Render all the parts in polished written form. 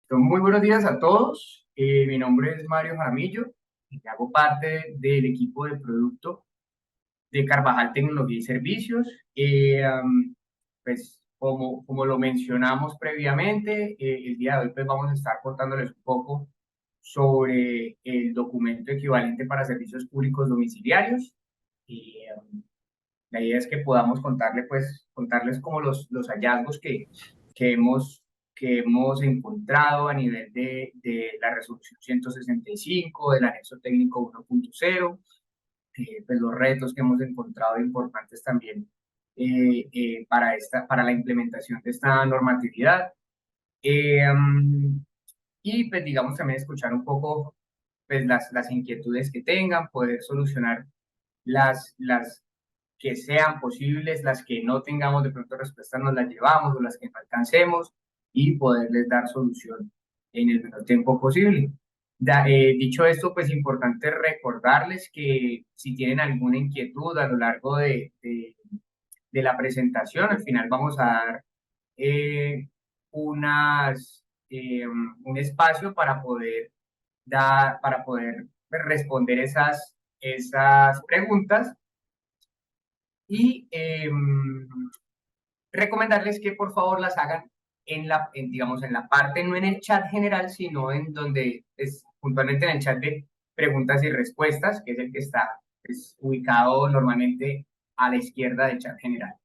Muy buenos días a todos. Mi nombre es Mario Jaramillo y hago parte del equipo de producto de Carvajal Tecnología y Servicios. Pues como lo mencionamos previamente, el día de hoy pues vamos a estar contándoles un poco sobre el documento equivalente para servicios públicos domiciliarios. Eh, la idea es que podamos contarles como los hallazgos que hemos, que hemos encontrado a nivel de la resolución 165, del anexo técnico 1.0, pues los retos que hemos encontrado importantes también para la implementación de esta normatividad. Y pues digamos también escuchar un poco pues las inquietudes que tengan, poder solucionar las que sean posibles, las que no tengamos de pronto respuesta nos las llevamos o las que no alcancemos y poderles dar solución en el menor tiempo posible. Dicho esto, pues importante recordarles que si tienen alguna inquietud a lo largo de la presentación, al final vamos a dar eh, un espacio para poder responder esas preguntas y recomendarles que por favor las hagan digamos, en la parte, no en el chat general, sino en donde es puntualmente en el chat de preguntas y respuestas, que es el que está pues, ubicado normalmente a la izquierda del chat general.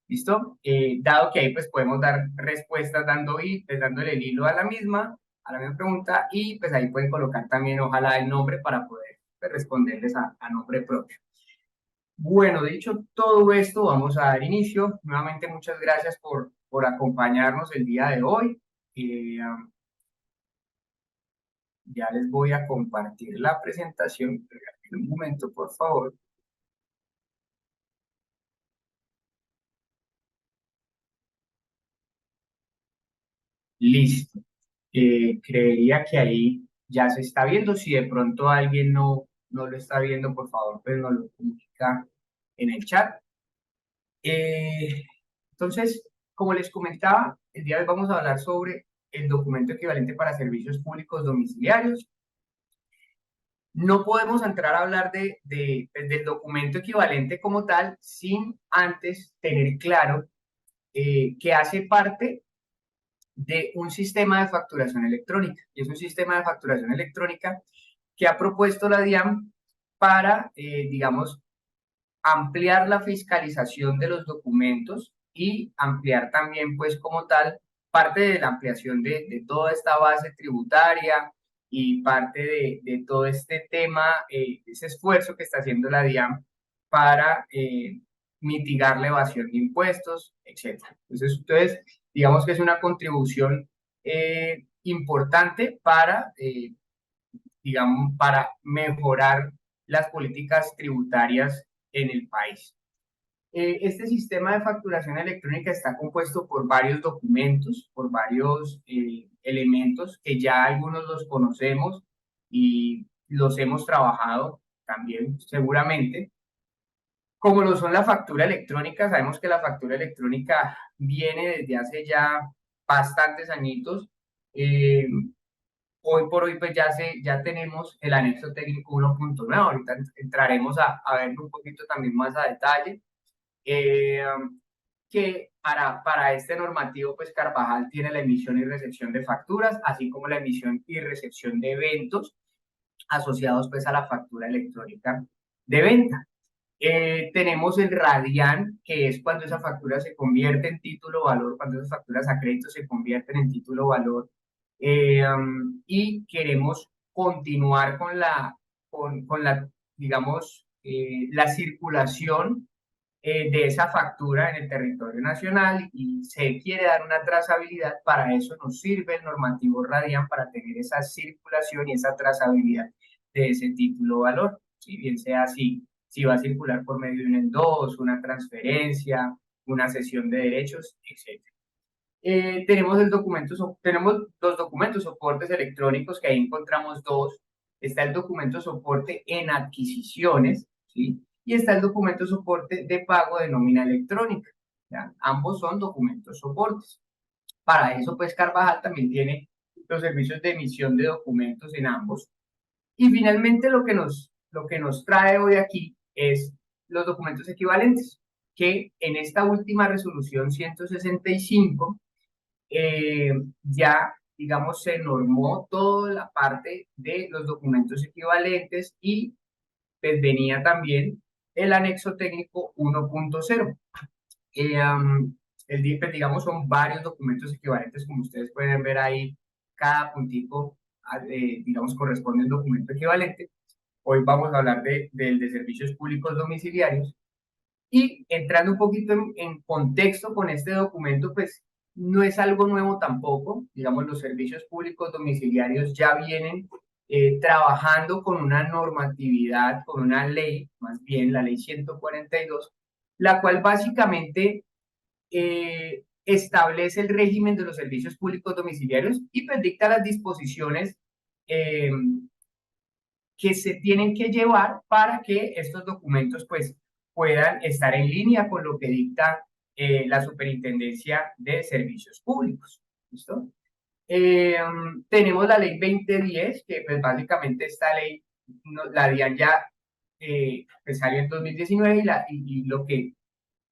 ¿Listo? Dado que ahí pues podemos dar respuestas dándole el hilo a la misma pregunta, y pues ahí pueden colocar también ojalá el nombre para poder pues, responderles a nombre propio. Bueno, dicho todo esto, vamos a dar inicio. Nuevamente, muchas gracias por acompañarnos el día de hoy. Ya les voy a compartir la presentación. Un momento, por favor. Listo. Creería que ahí ya se está viendo. Si de pronto alguien no lo está viendo, por favor, pues nos lo comunica en el chat. Eh, entonces, como les comentaba, el día de hoy vamos a hablar sobre el documento equivalente para servicios públicos domiciliarios. No podemos entrar a hablar pues, del documento equivalente como tal sin antes tener claro que hace parte de un sistema de facturación electrónica. Y es un sistema de facturación electrónica que ha propuesto la DIAN para, digamos, ampliar la fiscalización de los documentos y ampliar también, pues como tal, parte de la ampliación de toda esta base tributaria y parte de todo este tema, ese esfuerzo que está haciendo la DIAN para mitigar la evasión de impuestos, etcétera. Entonces, digamos que es una contribución importante digamos, para mejorar las políticas tributarias en el país. Este sistema de facturación electrónica está compuesto por varios documentos, por varios elementos que ya algunos los conocemos y los hemos trabajado también seguramente, como lo son la factura electrónica. Sabemos que la factura electrónica viene desde hace ya bastantes añitos. Eh, Hoy por hoy pues ya tenemos el anexo técnico 1.9. Ahorita entraremos a verlo un poquito también más a detalle. Eh, que para este normativo, pues Carvajal tiene la emisión y recepción de facturas, así como la emisión y recepción de eventos asociados pues a la factura electrónica de venta. Tenemos el RADIAN, que es cuando esa factura se convierte en título valor, cuando esas facturas a crédito se convierten en título valor. Y queremos continuar con la digamos, la circulación de esa factura en el territorio nacional, y se quiere dar una trazabilidad. Para eso nos sirve el normativo RADIAN, para tener esa circulación y esa trazabilidad de ese título valor, si bien sea así, si va a circular por medio de un endoso, una transferencia, una cesión de derechos, etc. Tenemos dos documentos soportes electrónicos, que ahí encontramos dos. Está el documento soporte en adquisiciones, ¿sí? Y está el documento soporte de pago de nómina electrónica, ¿ya? Ambos son documentos soportes. Para eso, pues Carvajal también tiene los servicios de emisión de documentos en ambos. Y finalmente lo que nos trae hoy aquí es los documentos equivalentes, que en esta última resolución 165 ya, digamos, se normó toda la parte de los documentos equivalentes y pues venía también el anexo técnico 1.0. Pues, digamos, son varios documentos equivalentes, como ustedes pueden ver ahí, cada puntico, digamos, corresponde a un documento equivalente. Hoy vamos a hablar del de servicios públicos domiciliarios. Y entrando un poquito en contexto con este documento, pues no es algo nuevo tampoco. Digamos, los servicios públicos domiciliarios ya vienen trabajando con una normatividad, con una ley, más bien la ley 142, la cual básicamente establece el régimen de los servicios públicos domiciliarios y pues dicta las disposiciones eh, que se tienen que llevar para que estos documentos pues puedan estar en línea con lo que dicta la Superintendencia de Servicios Públicos. ¿Listo? Tenemos la ley 2010, que pues básicamente esta ley, la DIAN ya pues, salió en 2019 y lo que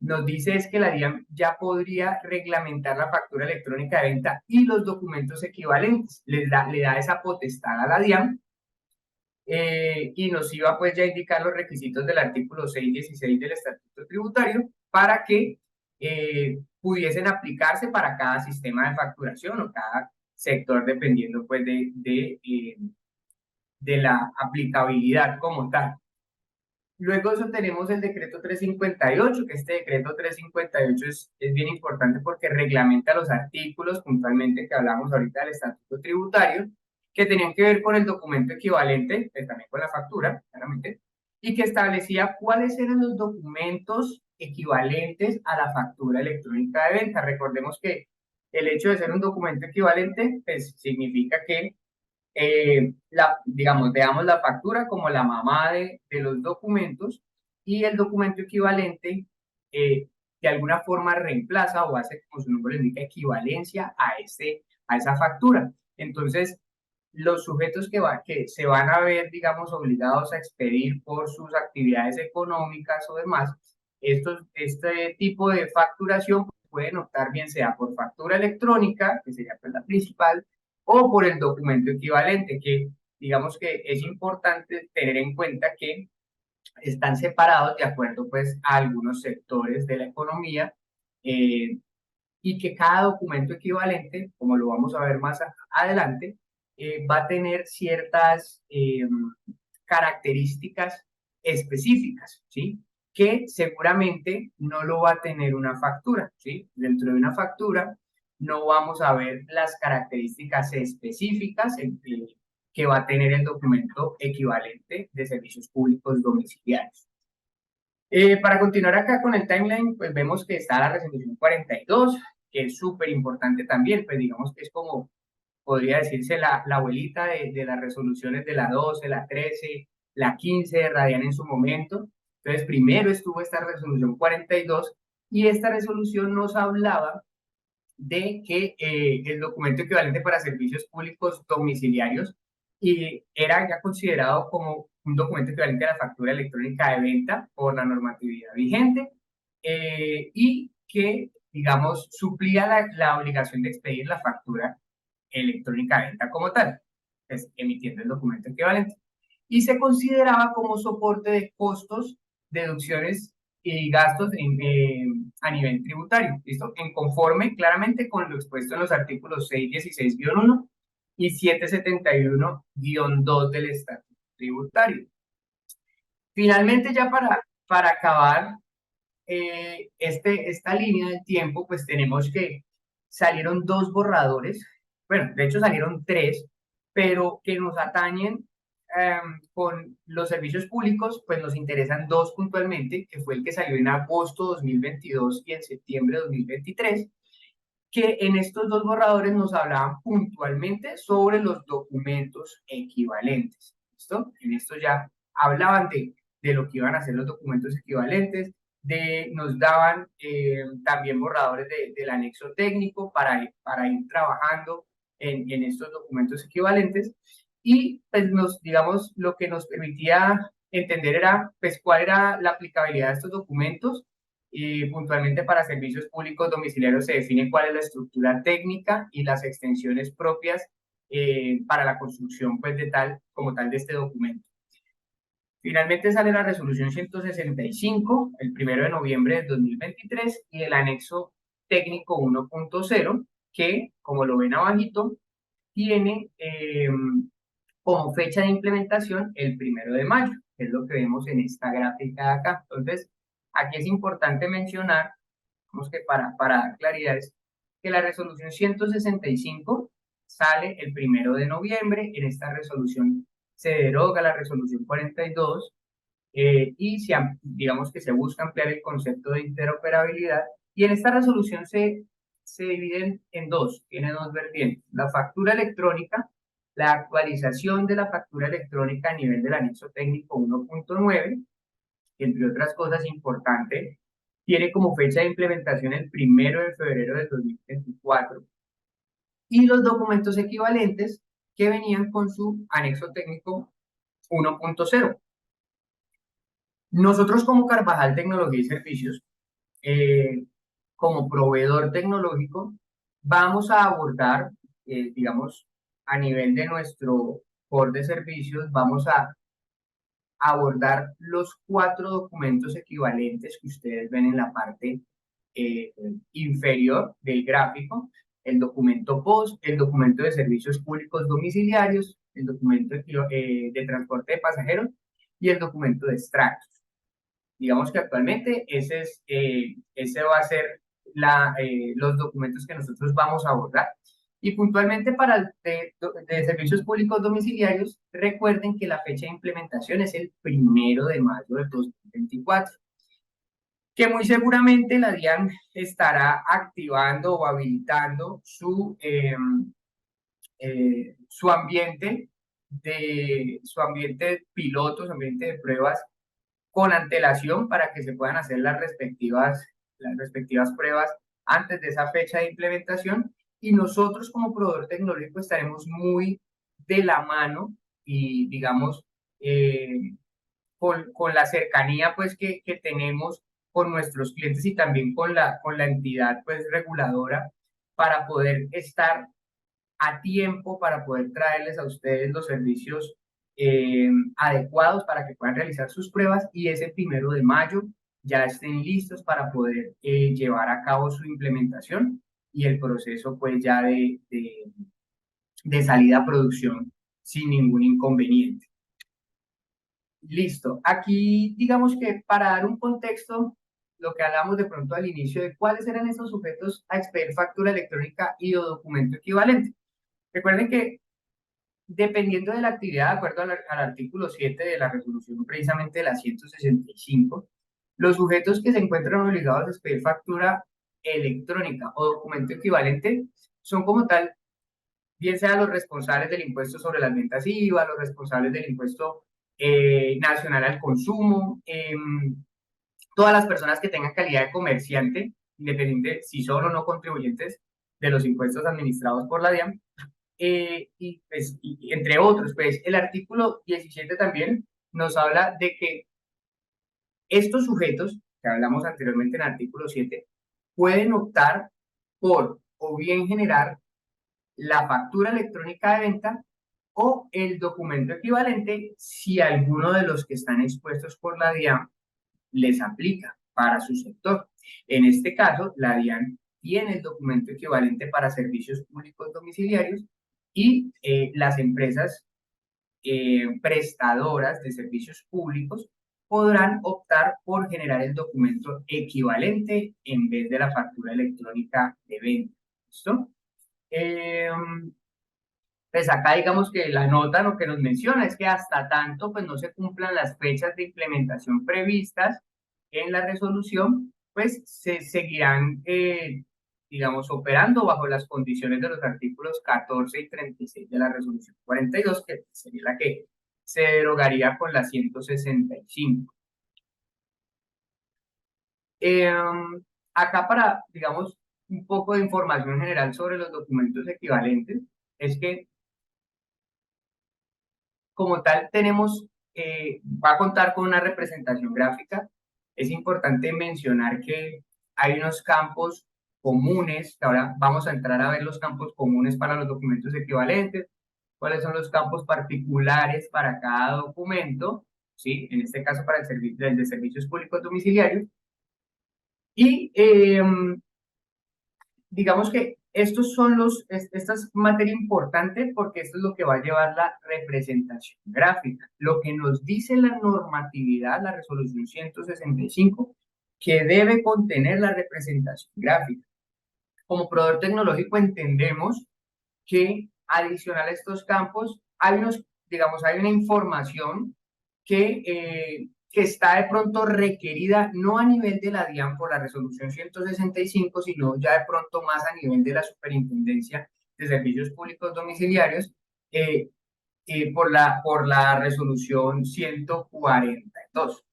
nos dice es que la DIAN ya podría reglamentar la factura electrónica de venta y los documentos equivalentes. Le da esa potestad a la DIAN y nos iba pues ya a indicar los requisitos del artículo 616 del Estatuto Tributario para que pudiesen aplicarse para cada sistema de facturación o cada sector dependiendo pues de la aplicabilidad como tal. Luego de eso tenemos el decreto 358, que este decreto 358 es bien importante porque reglamenta los artículos puntualmente que hablamos ahorita del Estatuto Tributario, que tenían que ver con el documento equivalente, pues también con la factura, claramente, y que establecía cuáles eran los documentos equivalentes a la factura electrónica de venta. Recordemos que el hecho de ser un documento equivalente, pues significa que digamos, veamos la factura como la mamá de los documentos y el documento equivalente de alguna forma reemplaza o hace, como su nombre le indica, equivalencia a esa factura. Entonces, los sujetos que se van a ver, digamos, obligados a expedir por sus actividades económicas o demás, este tipo de facturación pueden optar bien sea por factura electrónica, que sería pues la principal, o por el documento equivalente, que digamos que es importante tener en cuenta que están separados de acuerdo pues a algunos sectores de la economía y que cada documento equivalente, como lo vamos a ver más adelante, va a tener ciertas características específicas, ¿sí? Que seguramente no lo va a tener una factura, ¿sí? Dentro de una factura no vamos a ver las características específicas que va a tener el documento equivalente de servicios públicos domiciliarios. Para continuar acá con el timeline, pues vemos que está la resolución 42, que es súper importante también, pues digamos que es como, podría decirse, la abuelita de las resoluciones de la 12, la 13, la 15 de Radian en su momento. Entonces, primero estuvo esta resolución 42 y esta resolución nos hablaba de que el documento equivalente para servicios públicos domiciliarios y era ya considerado como un documento equivalente a la factura electrónica de venta por la normatividad vigente y que, digamos, suplía la obligación de expedir la factura electrónica de venta como tal, pues, emitiendo el documento equivalente. Y se consideraba como soporte de costos, deducciones y gastos a nivel tributario, ¿listo? En conforme claramente con lo expuesto en los artículos 616-1 y 771-2 del Estatuto Tributario. Finalmente, ya para acabar esta línea del tiempo, pues tenemos que salieron dos borradores, bueno, de hecho salieron tres, pero que nos atañen con los servicios públicos, pues nos interesan dos puntualmente, que fue el que salió en agosto 2022 y en septiembre 2023, que en estos dos borradores nos hablaban puntualmente sobre los documentos equivalentes. ¿Listo? En esto ya hablaban de lo que iban a ser los documentos equivalentes, nos daban también borradores del anexo técnico para ir trabajando en estos documentos equivalentes. Y pues digamos, lo que nos permitía entender era pues cuál era la aplicabilidad de estos documentos. Y puntualmente para servicios públicos domiciliarios se define cuál es la estructura técnica y las extensiones propias para la construcción pues de tal como tal de este documento. Finalmente sale la resolución 165 el 1 de noviembre de 2023 y el anexo técnico 1.0 que, como lo ven abajito, tiene como fecha de implementación el 1 de mayo, que es lo que vemos en esta gráfica de acá. Entonces, aquí es importante mencionar, digamos que para dar claridad, es que la resolución 165 sale el 1 de noviembre. En esta resolución se deroga la resolución 42 y digamos que se busca ampliar el concepto de interoperabilidad. Y en esta resolución se dividen en dos, tiene dos vertientes. La factura electrónica, la actualización de la factura electrónica a nivel del anexo técnico 1.9, que entre otras cosas importante, tiene como fecha de implementación el 1 de febrero de 2024. Y los documentos equivalentes que venían con su anexo técnico 1.0. Nosotros como Carvajal Tecnología y Servicios, eh, como proveedor tecnológico, vamos a abordar, digamos, a nivel de nuestro core de servicios, vamos a abordar los 4 documentos equivalentes que ustedes ven en la parte eh, inferior del gráfico: el documento POS, el documento de servicios públicos domiciliarios, el documento de transporte de pasajeros y el documento de extractos. Digamos que actualmente ese va a ser los documentos que nosotros vamos a abordar. Y puntualmente para el de servicios públicos domiciliarios, recuerden que la fecha de implementación es el 1 de mayo de 2024, que muy seguramente la DIAN estará activando o habilitando su ambiente piloto, su ambiente de pruebas con antelación para que se puedan hacer las respectivas pruebas antes de esa fecha de implementación. Y nosotros como proveedor tecnológico estaremos muy de la mano y, digamos, con la cercanía pues que tenemos con nuestros clientes y también con la entidad pues reguladora, para poder estar a tiempo, para poder traerles a ustedes los servicios adecuados para que puedan realizar sus pruebas y ese 1 de mayo ya estén listos para poder llevar a cabo su implementación y el proceso pues ya de salida a producción sin ningún inconveniente. Listo. Aquí digamos que para dar un contexto, lo que hablamos de pronto al inicio de cuáles eran esos sujetos a expedir factura electrónica y o documento equivalente. Recuerden que dependiendo de la actividad, de acuerdo al artículo 7 de la resolución precisamente de la 165, los sujetos que se encuentran obligados a expedir factura electrónica o documento equivalente son como tal, bien sean los responsables del impuesto sobre las ventas IVA, los responsables del impuesto nacional al consumo, todas las personas que tengan calidad de comerciante, independiente si son o no contribuyentes de los impuestos administrados por la DIAN, pues, y entre otros. Pues el artículo 17 también nos habla de que estos sujetos, que hablamos anteriormente en el artículo 7, pueden optar por o bien generar la factura electrónica de venta o el documento equivalente si alguno de los que están expuestos por la DIAN les aplica para su sector. En este caso, la DIAN tiene el documento equivalente para servicios públicos domiciliarios y las empresas prestadoras de servicios públicos podrán optar por generar el documento equivalente en vez de la factura electrónica de venta. ¿Listo? Pues acá digamos que la nota lo que nos menciona es que hasta tanto pues no se cumplan las fechas de implementación previstas en la resolución, pues se seguirán, digamos, operando bajo las condiciones de los artículos 14 y 36 de la resolución 42, que sería la que se derogaría con la 165. Acá para, digamos, un poco de información general sobre los documentos equivalentes. es que como tal tenemos, va a contar con una representación gráfica. Es importante mencionar que hay unos campos comunes, que ahora vamos a entrar a ver los campos comunes para los documentos equivalentes, cuáles son los campos particulares para cada documento, ¿sí? En este caso para el de servicios públicos domiciliarios. Y digamos que estos son esta es materia importante porque esto es lo que va a llevar la representación gráfica. Lo que nos dice la normatividad, la resolución 165, que debe contener la representación gráfica. Como proveedor tecnológico entendemos que adicional a estos campos hay unos, digamos, hay una información que está de pronto requerida no a nivel de la DIAN por la resolución 165, sino ya de pronto más a nivel de la Superintendencia de Servicios Públicos Domiciliarios eh, por la resolución 142.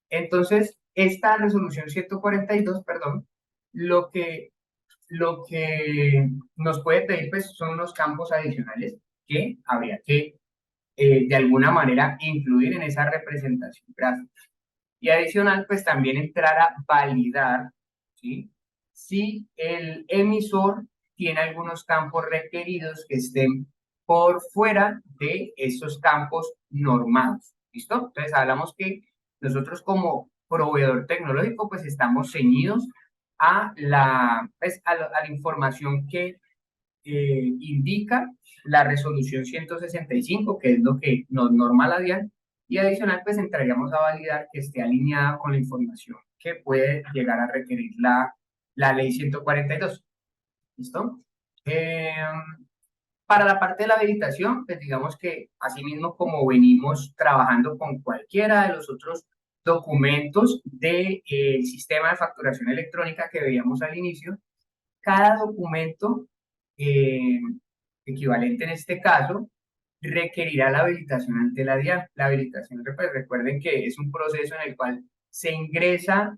Entonces, esta resolución 142, perdón, lo que, lo que nos puede pedir pues, son unos campos adicionales que habría que de alguna manera incluir en esa representación gráfica. Y adicional, pues también entrar a validar, ¿sí? Si el emisor tiene algunos campos requeridos que estén por fuera de esos campos normados, ¿listo? Entonces hablamos que nosotros como proveedor tecnológico, pues estamos ceñidos a pues, a la información que indica la resolución 165, que es lo que nos norma la DIAN, y adicional, pues entraríamos a validar que esté alineada con la información que puede llegar a requerir la ley 142. ¿Listo? Para la parte de la habilitación, pues digamos que asimismo como venimos trabajando con cualquiera de los otros documentos del sistema de facturación electrónica que veíamos al inicio, cada documento eh, equivalente en este caso requerirá la habilitación ante la DIAN. La habilitación, pues, recuerden que es un proceso en el cual se ingresa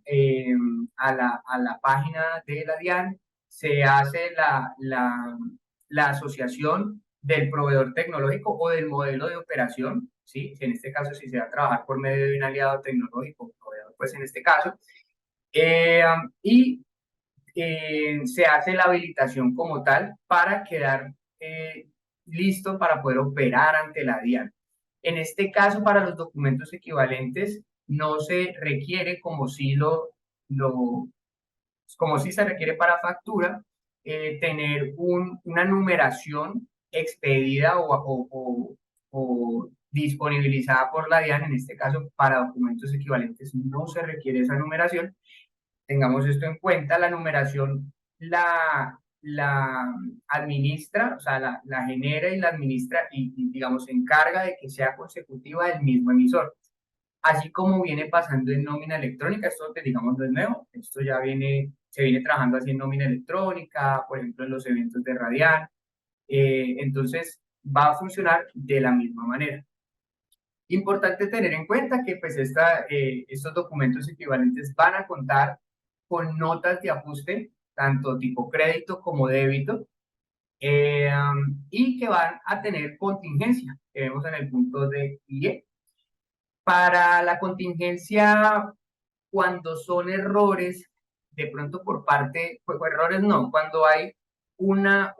a la página de la DIAN, se hace la asociación del proveedor tecnológico o del modelo de operación, ¿sí? En este caso, si se va a trabajar por medio de un aliado tecnológico, proveedor, pues en este caso, y se hace la habilitación como tal para quedar listo para poder operar ante la DIAN. En este caso, para los documentos equivalentes, no se requiere lo, como si se requiere para factura, tener una numeración expedida o disponibilizada por la DIAN. En este caso, para documentos equivalentes no se requiere esa numeración. Tengamos esto en cuenta, la numeración la administra, o sea, la genera y la administra y, digamos, se encarga de que sea consecutiva del mismo emisor. Así como viene pasando en nómina electrónica, esto que digamos no es nuevo, esto ya se viene trabajando así en nómina electrónica, por ejemplo, en los eventos de Radian, entonces va a funcionar de la misma manera. Importante tener en cuenta que pues estos documentos equivalentes van a contar con notas de ajuste, tanto tipo crédito como débito, y que van a tener contingencia, que vemos en el punto de IE. Para la contingencia, cuando son errores, de pronto por parte, pues errores no, cuando hay una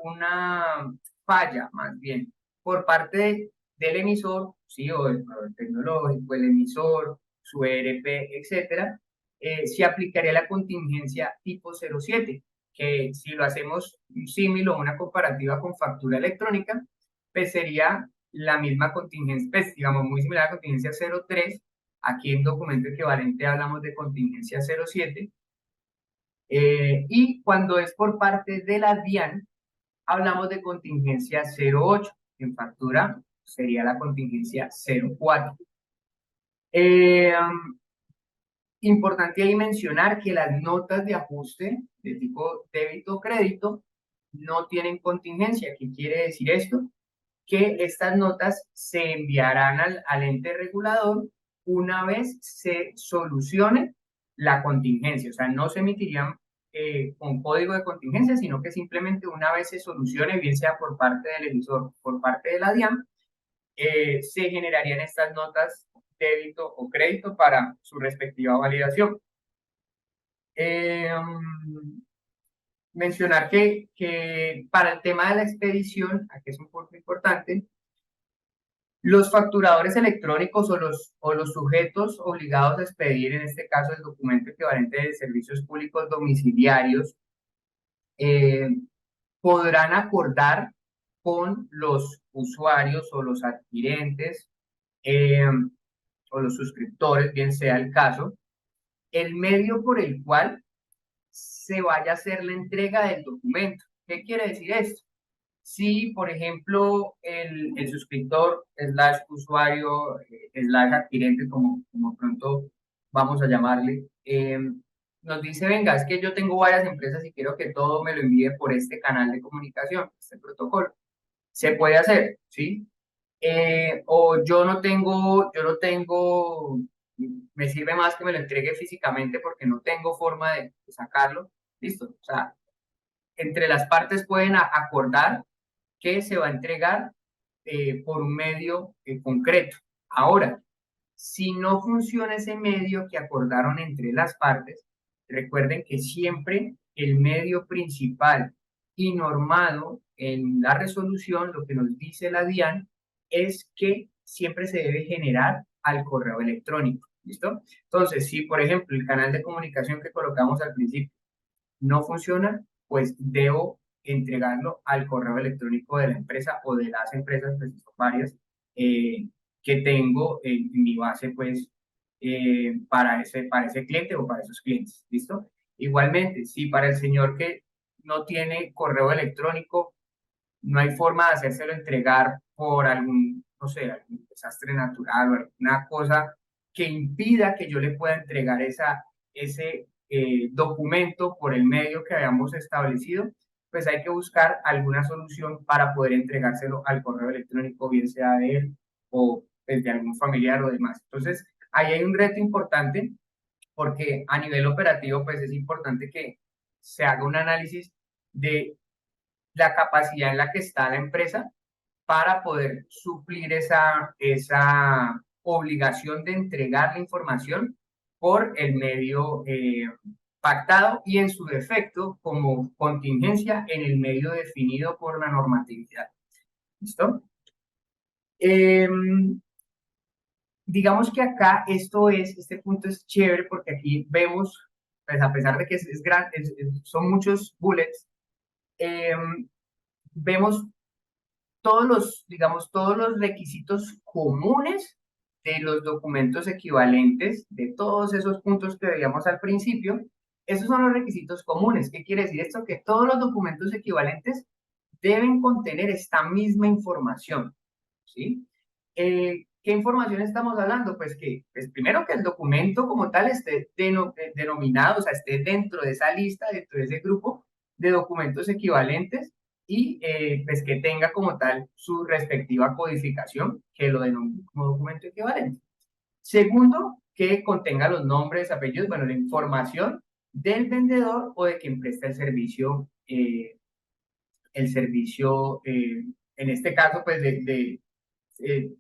falla más bien, por parte del emisor, sí, o del proveedor tecnológico, el emisor, su ERP, etcétera, se aplicaría la contingencia tipo 07, que si lo hacemos un símil o una comparativa con factura electrónica, pues sería la misma contingencia, pues digamos muy similar a la contingencia 03. Aquí en documento equivalente hablamos de contingencia 07. Y cuando es por parte de la DIAN, hablamos de contingencia 08. En factura sería la contingencia 04. Importante ahí mencionar que las notas de ajuste de tipo débito o crédito no tienen contingencia. ¿Qué quiere decir esto? Que estas notas se enviarán al ente regulador una vez se solucione la contingencia. O sea, no se emitirían con código de contingencia, sino que simplemente una vez se solucione, bien sea por parte del emisor, por parte de la DIAN, se generarían estas notas débito o crédito para su respectiva validación. Mencionar que para el tema de la expedición, aquí es un punto importante, los facturadores electrónicos o los sujetos obligados a expedir, en este caso el documento equivalente de servicios públicos domiciliarios, eh, podrán acordar con los usuarios o los adquirentes eh, o los suscriptores, bien sea el caso, el medio por el cual se vaya a hacer la entrega del documento. ¿Qué quiere decir esto? Si, por ejemplo, el suscriptor, slash usuario, slash adquirente, como pronto vamos a llamarle, nos dice, venga, es que yo tengo varias empresas y quiero que todo me lo envíe por este canal de comunicación, este protocolo. Se puede hacer, ¿sí? O yo no tengo, me sirve más que me lo entregue físicamente porque no tengo forma de sacarlo. Listo. O sea, entre las partes pueden acordar que se va a entregar por un medio concreto. Ahora, si no funciona ese medio que acordaron entre las partes, recuerden que siempre el medio principal y normado en la resolución, lo que nos dice la DIAN, es que siempre se debe generar al correo electrónico. ¿Listo? Entonces, si por ejemplo el canal de comunicación que colocamos al principio no funciona, pues debo entregarlo al correo electrónico de la empresa o de las empresas, pues son varias, eh, que tengo en mi base, pues, para ese cliente o para esos clientes. ¿Listo? Igualmente, si para el señor que no tiene correo electrónico, no hay forma de hacérselo entregar por algún, no sé, algún desastre natural o alguna cosa que impida que yo le pueda entregar ese documento por el medio que habíamos establecido, pues hay que buscar alguna solución para poder entregárselo al correo electrónico, bien sea de él o de algún familiar o demás. Entonces, ahí hay un reto importante porque a nivel operativo, pues es importante que se haga un análisis de la capacidad en la que está la empresa para poder suplir esa obligación de entregar la información por el medio pactado y en su defecto como contingencia en el medio definido por la normatividad. ¿Listo? Eh, digamos que acá este punto es chévere porque aquí vemos, pues a pesar de que es gran, son muchos bullets, eh, vemos todos los, digamos, todos los requisitos comunes de los documentos equivalentes, de todos esos puntos que veíamos al principio, esos son los requisitos comunes. ¿Qué quiere decir esto? Que todos los documentos equivalentes deben contener esta misma información, ¿sí? ¿Qué información estamos hablando? Pues que, pues primero que el documento como tal esté denominado, o sea, esté dentro de esa lista, dentro de ese grupo de documentos equivalentes y pues que tenga como tal su respectiva codificación que lo denomine como documento equivalente. Segundo, que contenga los nombres, apellidos, bueno, la información del vendedor o de quien presta el servicio en este caso, pues eh,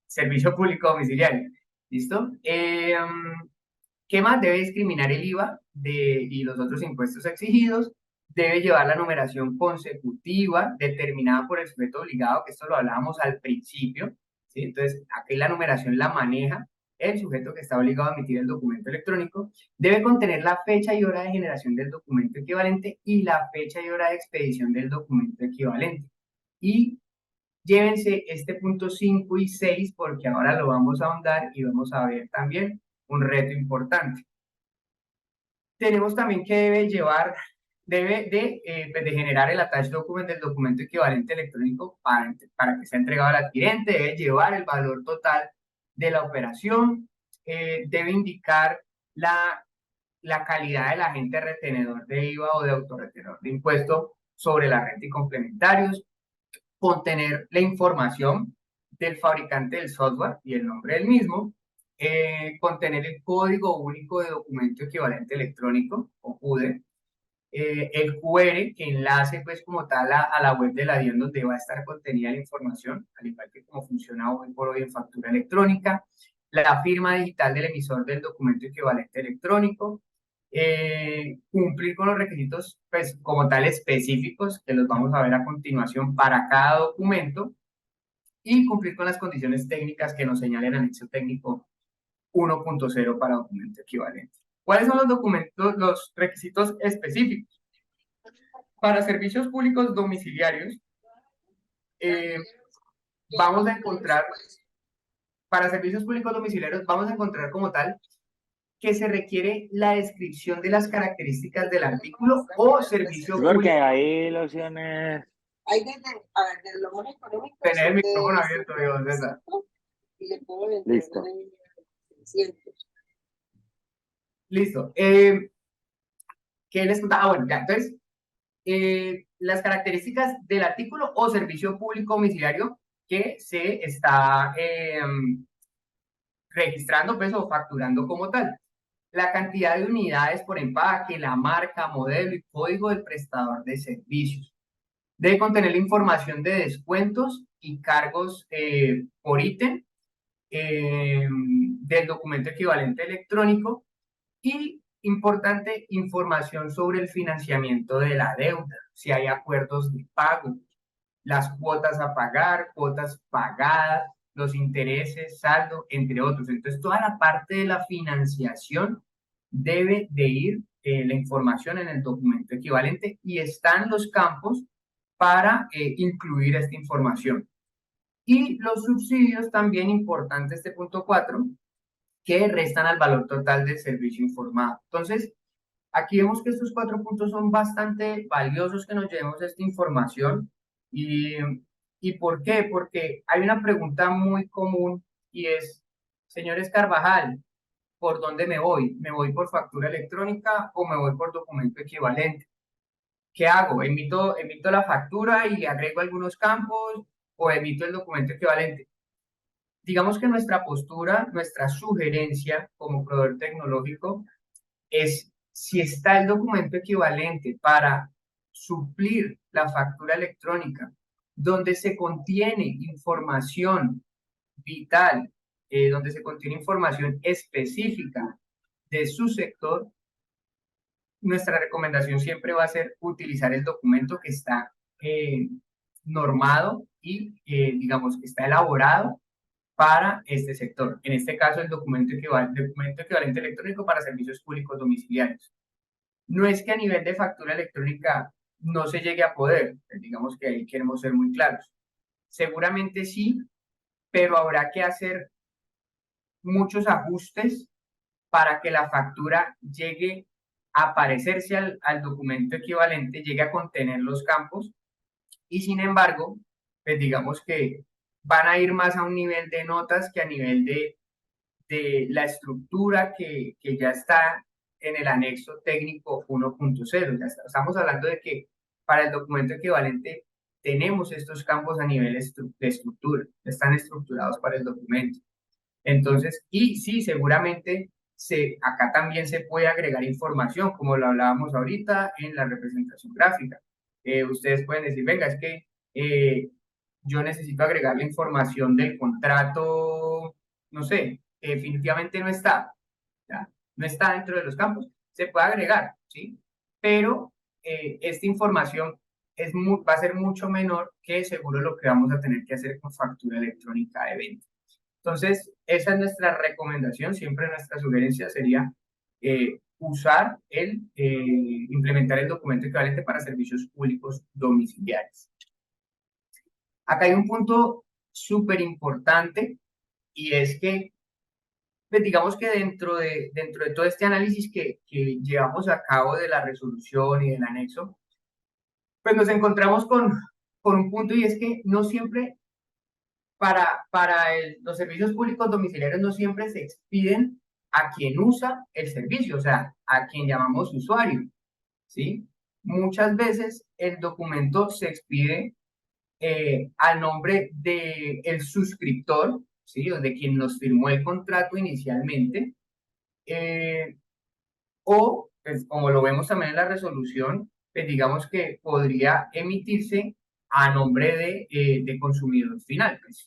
servicio público domiciliario. ¿Listo? ¿Qué más? Debe discriminar el IVA y los otros impuestos exigidos. Debe llevar la numeración consecutiva determinada por el sujeto obligado, que esto lo hablábamos al principio. ¿Sí? Entonces, aquí la numeración la maneja el sujeto que está obligado a emitir el documento electrónico. Debe contener la fecha y hora de generación del documento equivalente y la fecha y hora de expedición del documento equivalente. Y llévense este punto 5 y 6 porque ahora lo vamos a ahondar y vamos a ver también un reto importante. Tenemos también que debe de generar el attached document del documento equivalente electrónico para que sea entregado al adquirente, debe llevar el valor total de la operación, debe indicar la calidad del agente retenedor de IVA o de autorretenedor de impuesto sobre la renta y complementarios, contener la información del fabricante del software y el nombre del mismo, contener el código único de documento equivalente electrónico o CUDE, el QR que enlace pues como tal a la web de la DIAN donde va a estar contenida la información, al igual que como funciona hoy por hoy en factura electrónica, la firma digital del emisor del documento equivalente electrónico, cumplir con los requisitos pues como tal específicos que los vamos a ver a continuación para cada documento y cumplir con las condiciones técnicas que nos señala el anexo técnico 1.0 para documento equivalente. ¿Cuáles son los documentos, los requisitos específicos? Para servicios públicos domiciliarios, eh, vamos a encontrar, para servicios públicos domiciliarios, vamos a encontrar como tal que se requiere la descripción de las características del artículo o servicio Sí, porque público. ahí la opción es... Hay desde, a ver, desde lo más económico Tener el son micrófono de abierto, Dios, César. 125 y le puedo vender Listo. de 600. Listo. ¿Qué les contaba? Bueno, ya, entonces, las características del artículo o servicio público domiciliario que se está registrando pues, o facturando como tal. La cantidad de unidades por empaque, la marca, modelo y código del prestador de servicios. Debe contener la información de descuentos y cargos por ítem del documento equivalente electrónico y, importante, información sobre el financiamiento de la deuda, si hay acuerdos de pago, las cuotas a pagar, cuotas pagadas, los intereses, saldo, entre otros. Entonces, toda la parte de la financiación debe de ir la información en el documento equivalente y están los campos para incluir esta información. Y los subsidios, también importante este punto 4, que restan al valor total del servicio informado. Entonces, aquí vemos que estos 4 puntos son bastante valiosos que nos llevemos esta información. ¿Y, ¿Y por qué? Porque hay una pregunta muy común y es, señores Carvajal, ¿por dónde me voy? ¿Me voy por factura electrónica o me voy por documento equivalente? ¿Qué hago? ¿Emito la factura y le agrego algunos campos o emito el documento equivalente? Digamos que nuestra postura, nuestra sugerencia como proveedor tecnológico es si está el documento equivalente para suplir la factura electrónica, donde se contiene información vital, donde se contiene información específica de su sector, nuestra recomendación siempre va a ser utilizar el documento que está normado y, digamos, que está elaborado para este sector. En este caso, el documento equivalente electrónico para servicios públicos domiciliarios. No es que a nivel de factura electrónica no se llegue a poder, digamos que ahí queremos ser muy claros. Seguramente sí, pero habrá que hacer muchos ajustes para que la factura llegue a parecerse al documento equivalente, llegue a contener los campos y sin embargo, pues digamos que van a ir más a un nivel de notas que a nivel de la estructura que ya está en el anexo técnico 1.0. Estamos hablando de que para el documento equivalente tenemos estos campos a nivel de estructura, están estructurados para el documento. Entonces, y sí, seguramente acá también se puede agregar información, como lo hablábamos ahorita en la representación gráfica. Ustedes pueden decir, venga, es que yo necesito agregar la información del contrato, no sé, definitivamente no está, ¿ya? No está dentro de los campos. Se puede agregar, ¿sí? Pero esta información va a ser mucho menor que seguro lo que vamos a tener que hacer con factura electrónica de venta. Entonces, esa es nuestra recomendación, siempre nuestra sugerencia sería implementar el documento equivalente para servicios públicos domiciliarios. Acá hay un punto súper importante y es que, pues digamos que dentro de todo este análisis que llevamos a cabo de la resolución y del anexo, pues nos encontramos con un punto y es que no siempre los servicios públicos domiciliarios no siempre se expiden a quien usa el servicio, o sea, a quien llamamos usuario, ¿sí? Muchas veces el documento se expide al nombre del suscriptor, ¿sí? O de quien nos firmó el contrato inicialmente, o pues como lo vemos también en la resolución, pues digamos que podría emitirse a nombre de consumidor final. Pues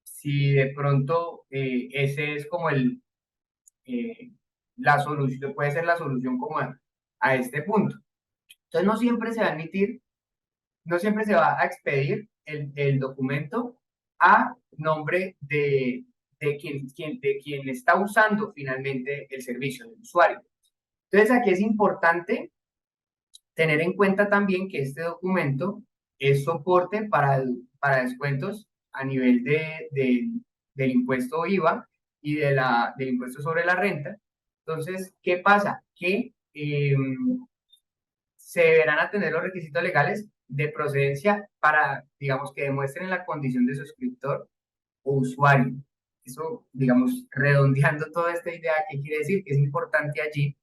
si de pronto ese es como eh, la solución, puede ser la solución como a este punto. Entonces no siempre se va a emitir, no siempre se va a expedir el documento a nombre de quien está usando finalmente el servicio del usuario. Entonces aquí es importante tener en cuenta también que este documento es soporte para descuentos a nivel del impuesto IVA y del impuesto sobre la renta. Entonces, ¿qué pasa? Que se deberán atender los requisitos legales de procedencia para, digamos, que demuestren la condición de suscriptor o usuario. Eso, digamos, redondeando toda esta idea, ¿qué quiere decir? Que es importante allí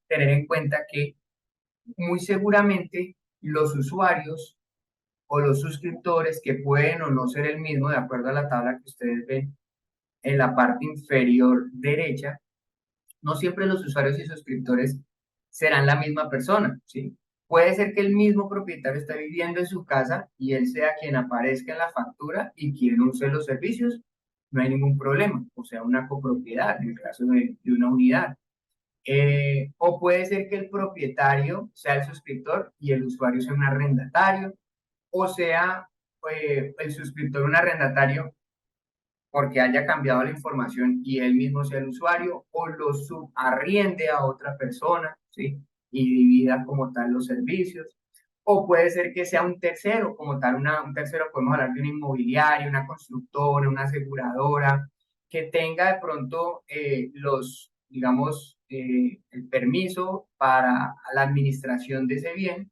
tener en cuenta que muy seguramente los usuarios o los suscriptores, que pueden o no ser el mismo, de acuerdo a la tabla que ustedes ven en la parte inferior derecha, no siempre los usuarios y suscriptores serán la misma persona, ¿sí? Puede ser que el mismo propietario esté viviendo en su casa y él sea quien aparezca en la factura y quien use los servicios, no hay ningún problema, o sea, una copropiedad en el caso de una unidad. O puede ser que el propietario sea el suscriptor y el usuario sea un arrendatario, o sea, el suscriptor un arrendatario porque haya cambiado la información y él mismo sea el usuario, o lo subarriende a otra persona, ¿sí? Y divida como tal los servicios. O puede ser que sea un tercero, como tal, un tercero, podemos hablar de una inmobiliaria, una constructora, una aseguradora, que tenga de pronto digamos, el permiso para la administración de ese bien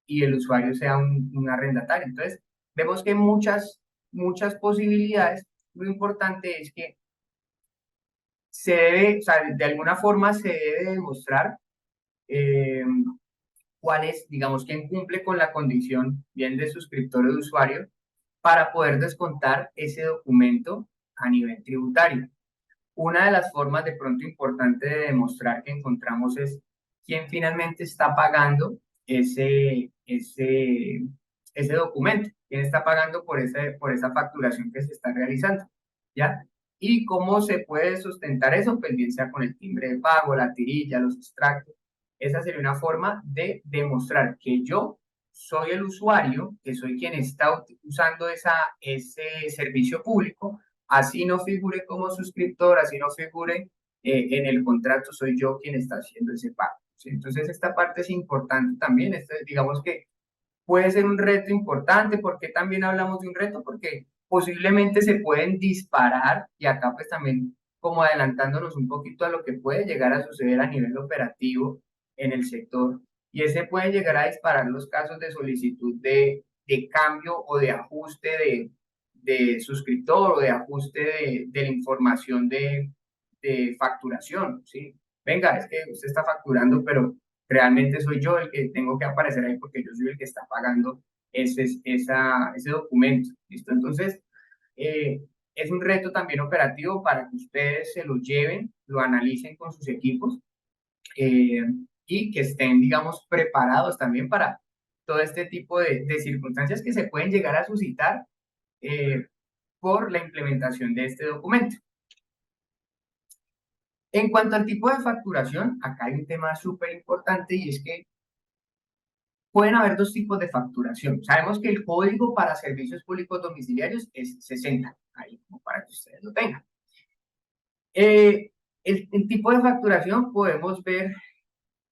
y el usuario sea un arrendatario. Entonces, vemos que hay muchas posibilidades. Lo importante es que se debe, o sea, de alguna forma se debe demostrar eh, cuál es, digamos, quién cumple con la condición bien de suscriptor o de usuario para poder descontar ese documento a nivel tributario. Una de las formas de pronto importante de demostrar que encontramos es quién finalmente está pagando ese documento, quién está pagando por esa facturación que se está realizando, ¿ya? Y cómo se puede sustentar eso, pues bien sea con el timbre de pago, la tirilla, los extractos. Esa sería una forma de demostrar que yo soy el usuario, que soy quien está usando ese servicio público, así no figure como suscriptor, así no figure en el contrato, soy yo quien está haciendo ese pago, ¿sí? Entonces, esta parte es importante también. Digamos que puede ser un reto importante. ¿Por qué también hablamos de un reto? Porque posiblemente se pueden disparar, y acá pues también como adelantándonos un poquito a lo que puede llegar a suceder a nivel operativo en el sector, y ese puede llegar a disparar los casos de solicitud de cambio o de ajuste de suscriptor o de ajuste de la información de facturación, ¿sí? Venga, es que usted está facturando, pero realmente soy yo el que tengo que aparecer ahí porque yo soy el que está pagando ese documento, ¿listo? Entonces, eh, es un reto también operativo para que ustedes se lo lleven, lo analicen con sus equipos eh, y que estén, digamos, preparados también para todo este tipo de circunstancias que se pueden llegar a suscitar eh, por la implementación de este documento. En cuanto al tipo de facturación, acá hay un tema súper importante y es que pueden haber dos tipos de facturación. Sabemos que el código para servicios públicos domiciliarios es 60, ahí como para que ustedes lo tengan. El tipo de facturación podemos ver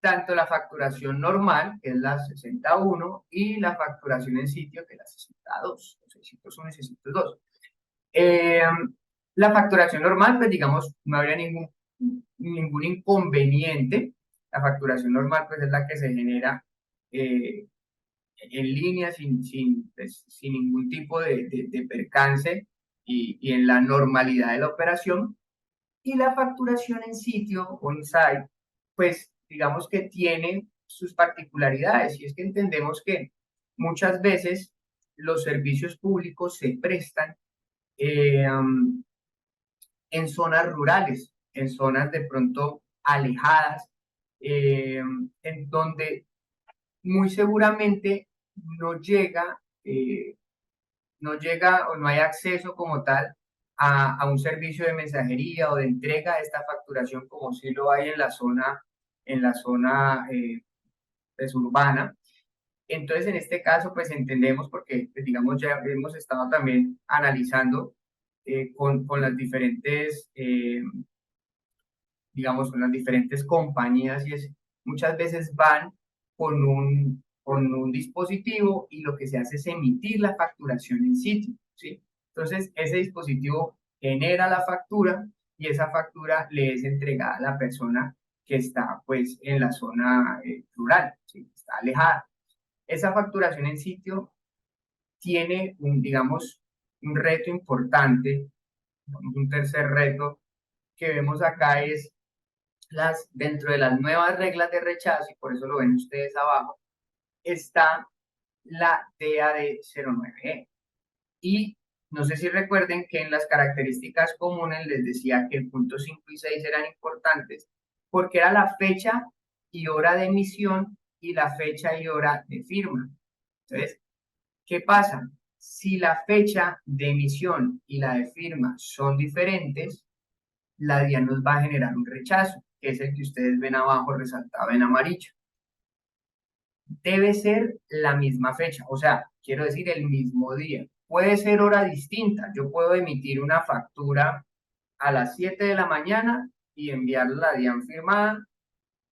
tanto la facturación normal, que es la 61, y la facturación en sitio, que es la 62, 601 y 602. Eh, la facturación normal, pues digamos, no habría ningún inconveniente. La facturación normal, pues es la que se genera eh, en línea pues, sin ningún tipo de percance y en la normalidad de la operación. Y la facturación en sitio, on-site, pues digamos que tiene sus particularidades, y es que entendemos que muchas veces los servicios públicos se prestan eh, en zonas rurales, en zonas de pronto alejadas, en donde muy seguramente no llega, no llega o no hay acceso como tal a un servicio de mensajería o de entrega de esta facturación como sí lo hay en la zona pues, urbana. Entonces, en este caso, pues entendemos porque, pues, digamos, ya hemos estado también analizando con las diferentes, digamos, con las diferentes compañías y es, muchas veces van con un dispositivo y lo que se hace es emitir la facturación en sitio, ¿sí? Entonces, ese dispositivo genera la factura y esa factura le es entregada a la persona que está, pues, en la zona rural, ¿sí? Está alejada. Esa facturación en sitio tiene un, digamos, un reto importante, un tercer reto que vemos acá es dentro de las nuevas reglas de rechazo, y por eso lo ven ustedes abajo, está la DAD09E. Y no sé si recuerden que en las características comunes les decía que el punto 5 y 6 eran importantes porque era la fecha y hora de emisión y la fecha y hora de firma. Entonces, ¿qué pasa? Si la fecha de emisión y la de firma son diferentes, la DIAN nos va a generar un rechazo, que es el que ustedes ven abajo resaltado en amarillo. Debe ser la misma fecha, o sea, quiero decir el mismo día. Puede ser hora distinta. Yo puedo emitir una factura a las 7 de la mañana y enviarla a la DIAN firmada,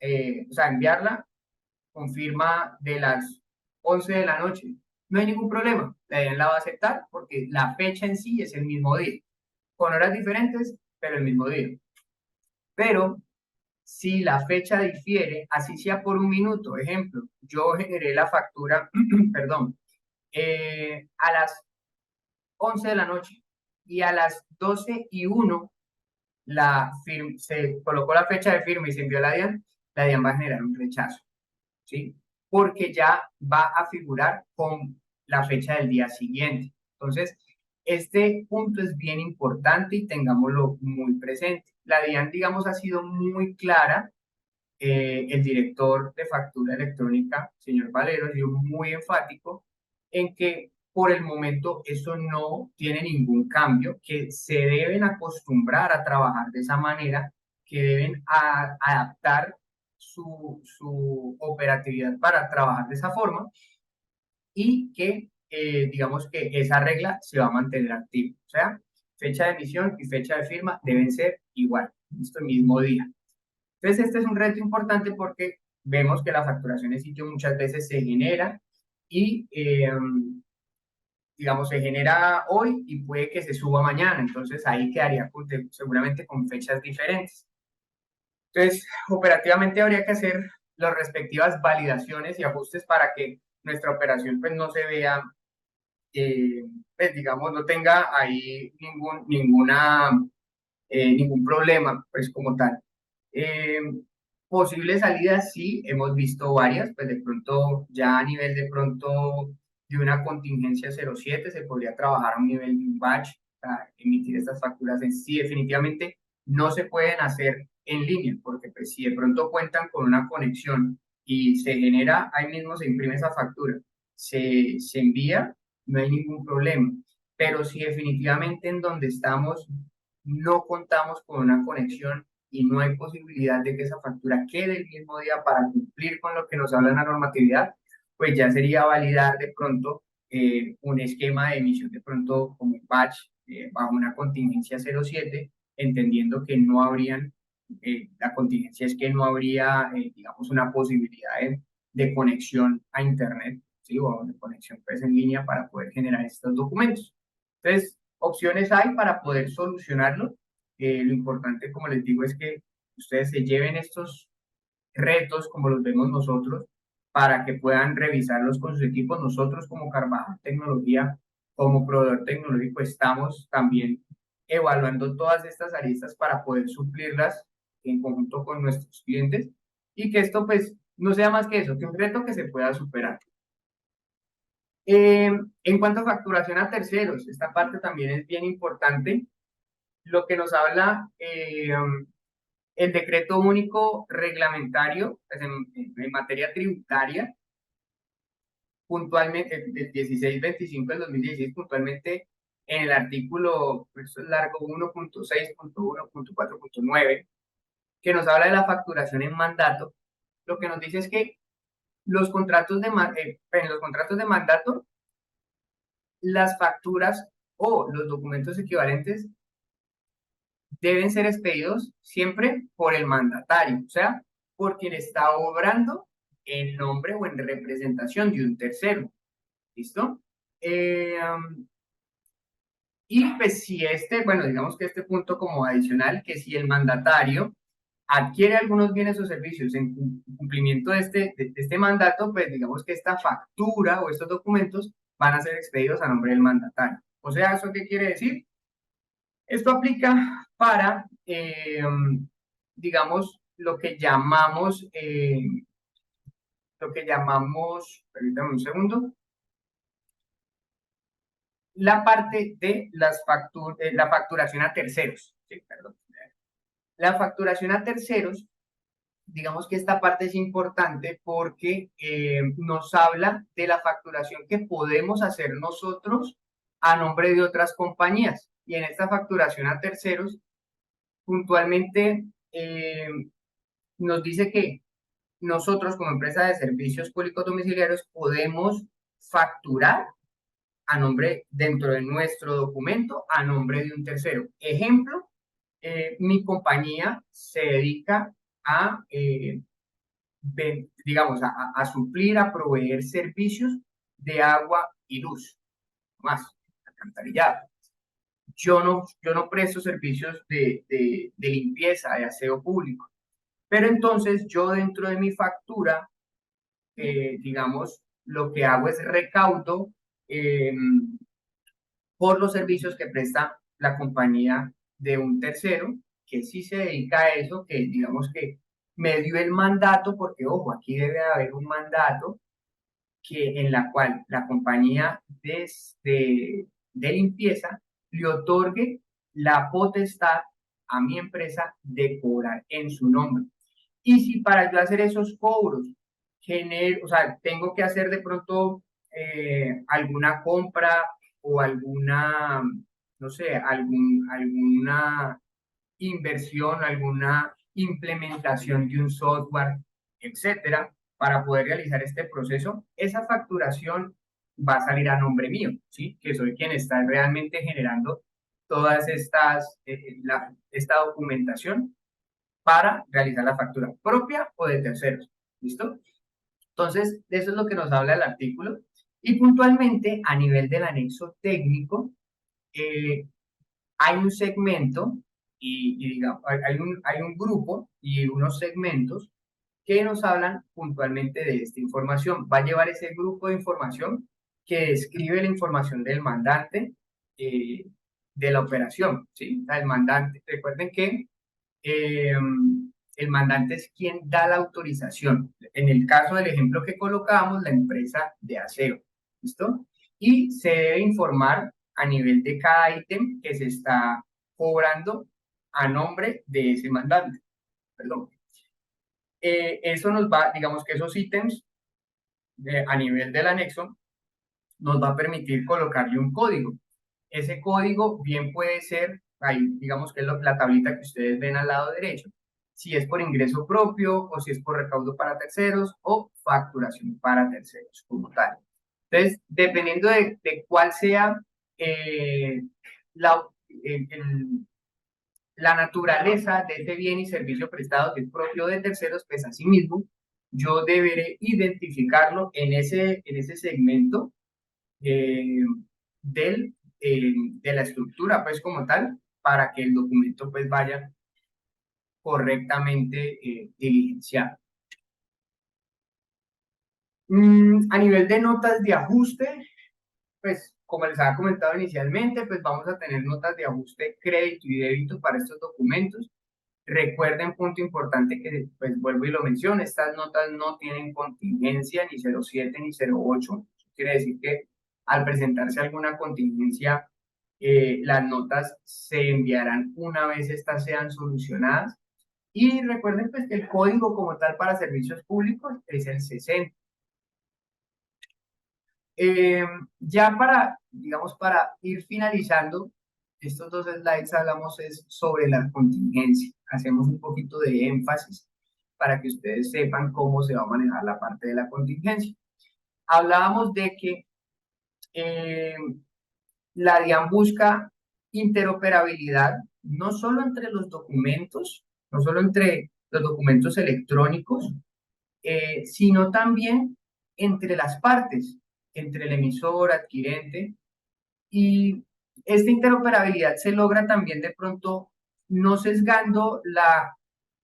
o sea, enviarla con firma de las 11 de la noche. No hay ningún problema. La DIAN la va a aceptar porque la fecha en sí es el mismo día, con horas diferentes, pero el mismo día. Pero si la fecha difiere, así sea por un minuto, ejemplo, yo generé la factura, perdón, a las 11 de la noche y a las 12:01 se colocó la fecha de firma y se envió a la DIAN va a generar un rechazo, ¿sí? Porque ya va a figurar con la fecha del día siguiente. Entonces, este punto es bien importante y tengámoslo muy presente. La DIAN, digamos, ha sido muy clara. El director de factura electrónica, señor Valero, ha sido muy enfático en que por el momento eso no tiene ningún cambio, que se deben acostumbrar a trabajar de esa manera, que deben adaptar su operatividad para trabajar de esa forma y que digamos que esa regla se va a mantener activa. O sea, fecha de emisión y fecha de firma deben ser igual, este mismo día. Entonces, este es un reto importante porque vemos que la facturación en sitio muchas veces se genera y, digamos, se genera hoy y puede que se suba mañana. Entonces, ahí quedaría seguramente con fechas diferentes. Entonces, operativamente habría que hacer las respectivas validaciones y ajustes para que nuestra operación pues no se vea, pues digamos, no tenga ahí ningún problema pues como tal. Eh, Posibles salidas, sí, hemos visto varias, pues de pronto ya a nivel de pronto de una contingencia 07 se podría trabajar a un nivel de un batch para emitir estas facturas en sí, definitivamente no se pueden hacer en línea, porque pues si de pronto cuentan con una conexión y se genera, ahí mismo se imprime esa factura, se envía, no hay ningún problema, pero si definitivamente en donde estamos no contamos con una conexión y no hay posibilidad de que esa factura quede el mismo día para cumplir con lo que nos habla la normatividad, pues ya sería validar de pronto un esquema de emisión de pronto como batch bajo una contingencia 07, entendiendo que no habrían, la contingencia es que no habría, digamos, una posibilidad de conexión a Internet, ¿sí? O de conexión pues, en línea para poder generar estos documentos. Entonces, opciones hay para poder solucionarlo. Lo importante, como les digo, es que ustedes se lleven estos retos como los vemos nosotros para que puedan revisarlos con sus equipos. Nosotros como Carvajal Tecnología, como proveedor tecnológico, estamos también evaluando todas estas aristas para poder suplirlas en conjunto con nuestros clientes y que esto pues no sea más que eso, que un reto que se pueda superar. En cuanto a facturación a terceros, esta parte también es bien importante. Lo que nos habla El decreto único reglamentario pues, en materia tributaria, puntualmente, el 1625 del 2016, puntualmente en el artículo pues, largo 1.6.1.4.9, que nos habla de la facturación en mandato, lo que nos dice es que los contratos en los contratos de mandato, las facturas o los documentos equivalentes deben ser expedidos siempre por el mandatario, o sea, por quien está obrando en nombre o en representación de un tercero. ¿Listo? Y pues si bueno, digamos que este punto como adicional, que si el mandatario adquiere algunos bienes o servicios en cumplimiento de este mandato, pues digamos que esta factura o estos documentos van a ser expedidos a nombre del mandatario. O sea, ¿eso qué quiere decir? Esto aplica para, digamos, permítame un segundo, la parte de la facturación a terceros. Sí, perdón. La facturación a terceros, digamos que esta parte es importante porque nos habla de la facturación que podemos hacer nosotros a nombre de otras compañías. Y en esta facturación a terceros, puntualmente nos dice que nosotros como empresa de servicios públicos domiciliarios podemos facturar a nombre, dentro de nuestro documento, a nombre de un tercero. Ejemplo, mi compañía se dedica a, digamos, a suplir, a proveer servicios de agua y luz, más alcantarillado. Yo no presto servicios de limpieza, de aseo público, pero entonces yo dentro de mi factura, digamos, lo que hago es recaudo por los servicios que presta la compañía de un tercero, que sí se dedica a eso, que digamos que me dio el mandato, porque ojo, aquí debe haber un mandato en la cual la compañía de limpieza le otorgue la potestad a mi empresa de cobrar en su nombre. Y si para yo hacer esos cobros, o sea, tengo que hacer de pronto alguna compra o alguna, no sé, alguna inversión, alguna implementación de un software, etcétera, para poder realizar este proceso, esa facturación va a salir a nombre mío, ¿sí? Que soy quien está realmente generando todas esta documentación para realizar la factura propia o de terceros. ¿Listo? Entonces, de eso es lo que nos habla el artículo. Y puntualmente, a nivel del anexo técnico, hay un segmento y digamos, hay un grupo y unos segmentos que nos hablan puntualmente de esta información. Va a llevar ese grupo de información que describe la información del mandante de la operación, ¿sí? El mandante, recuerden que eh, el mandante es quien da la autorización. En el caso del ejemplo que colocamos, la empresa de aseo. ¿Listo? Y se debe informar a nivel de cada ítem que se está cobrando a nombre de ese mandante. Perdón. Eso nos va, digamos que esos ítems a nivel del anexo nos va a permitir colocarle un código. Ese código bien puede ser, ahí digamos que es la tablita que ustedes ven al lado derecho, si es por ingreso propio o si es por recaudo para terceros o facturación para terceros como tal. Entonces, dependiendo de cuál sea la, la naturaleza de ese bien y servicio prestado que es propio de terceros, pues asimismo yo deberé identificarlo en ese segmento eh, de la estructura, pues como tal, para que el documento pues vaya correctamente diligenciado. A nivel de notas de ajuste, pues como les había comentado inicialmente, pues vamos a tener notas de ajuste crédito y débito para estos documentos. Recuerden, punto importante que pues vuelvo y lo menciono, estas notas no tienen contingencia ni 07 ni 08. Quiere decir que al presentarse alguna contingencia, las notas se enviarán una vez estas sean solucionadas. Y recuerden pues que el código como tal para servicios públicos es el 60. Eh, ya para, digamos, para ir finalizando, estos dos slides hablamos es sobre la contingencia. Hacemos un poquito de énfasis para que ustedes sepan cómo se va a manejar la parte de la contingencia. Hablábamos de que eh, la DIAN busca interoperabilidad no solo entre los documentos, no solo entre los documentos electrónicos, sino también entre las partes, entre el emisor, adquirente, y esta interoperabilidad se logra también de pronto no sesgando la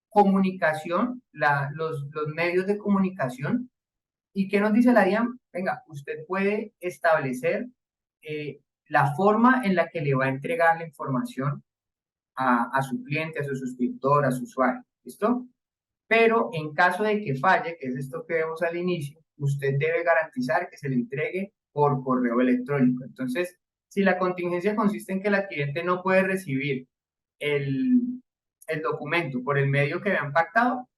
comunicación, los medios de comunicación. ¿Y qué nos dice la DIAN? Venga, usted puede establecer eh, la forma en la que le va a entregar la información a su cliente, a su suscriptor, a su usuario. ¿Listo? Pero en caso de que falle, que es esto que vemos al inicio, usted debe garantizar que se le entregue por correo electrónico. Entonces, si la contingencia consiste en que el adquirente no puede recibir el, el documento por el medio que habían pactado,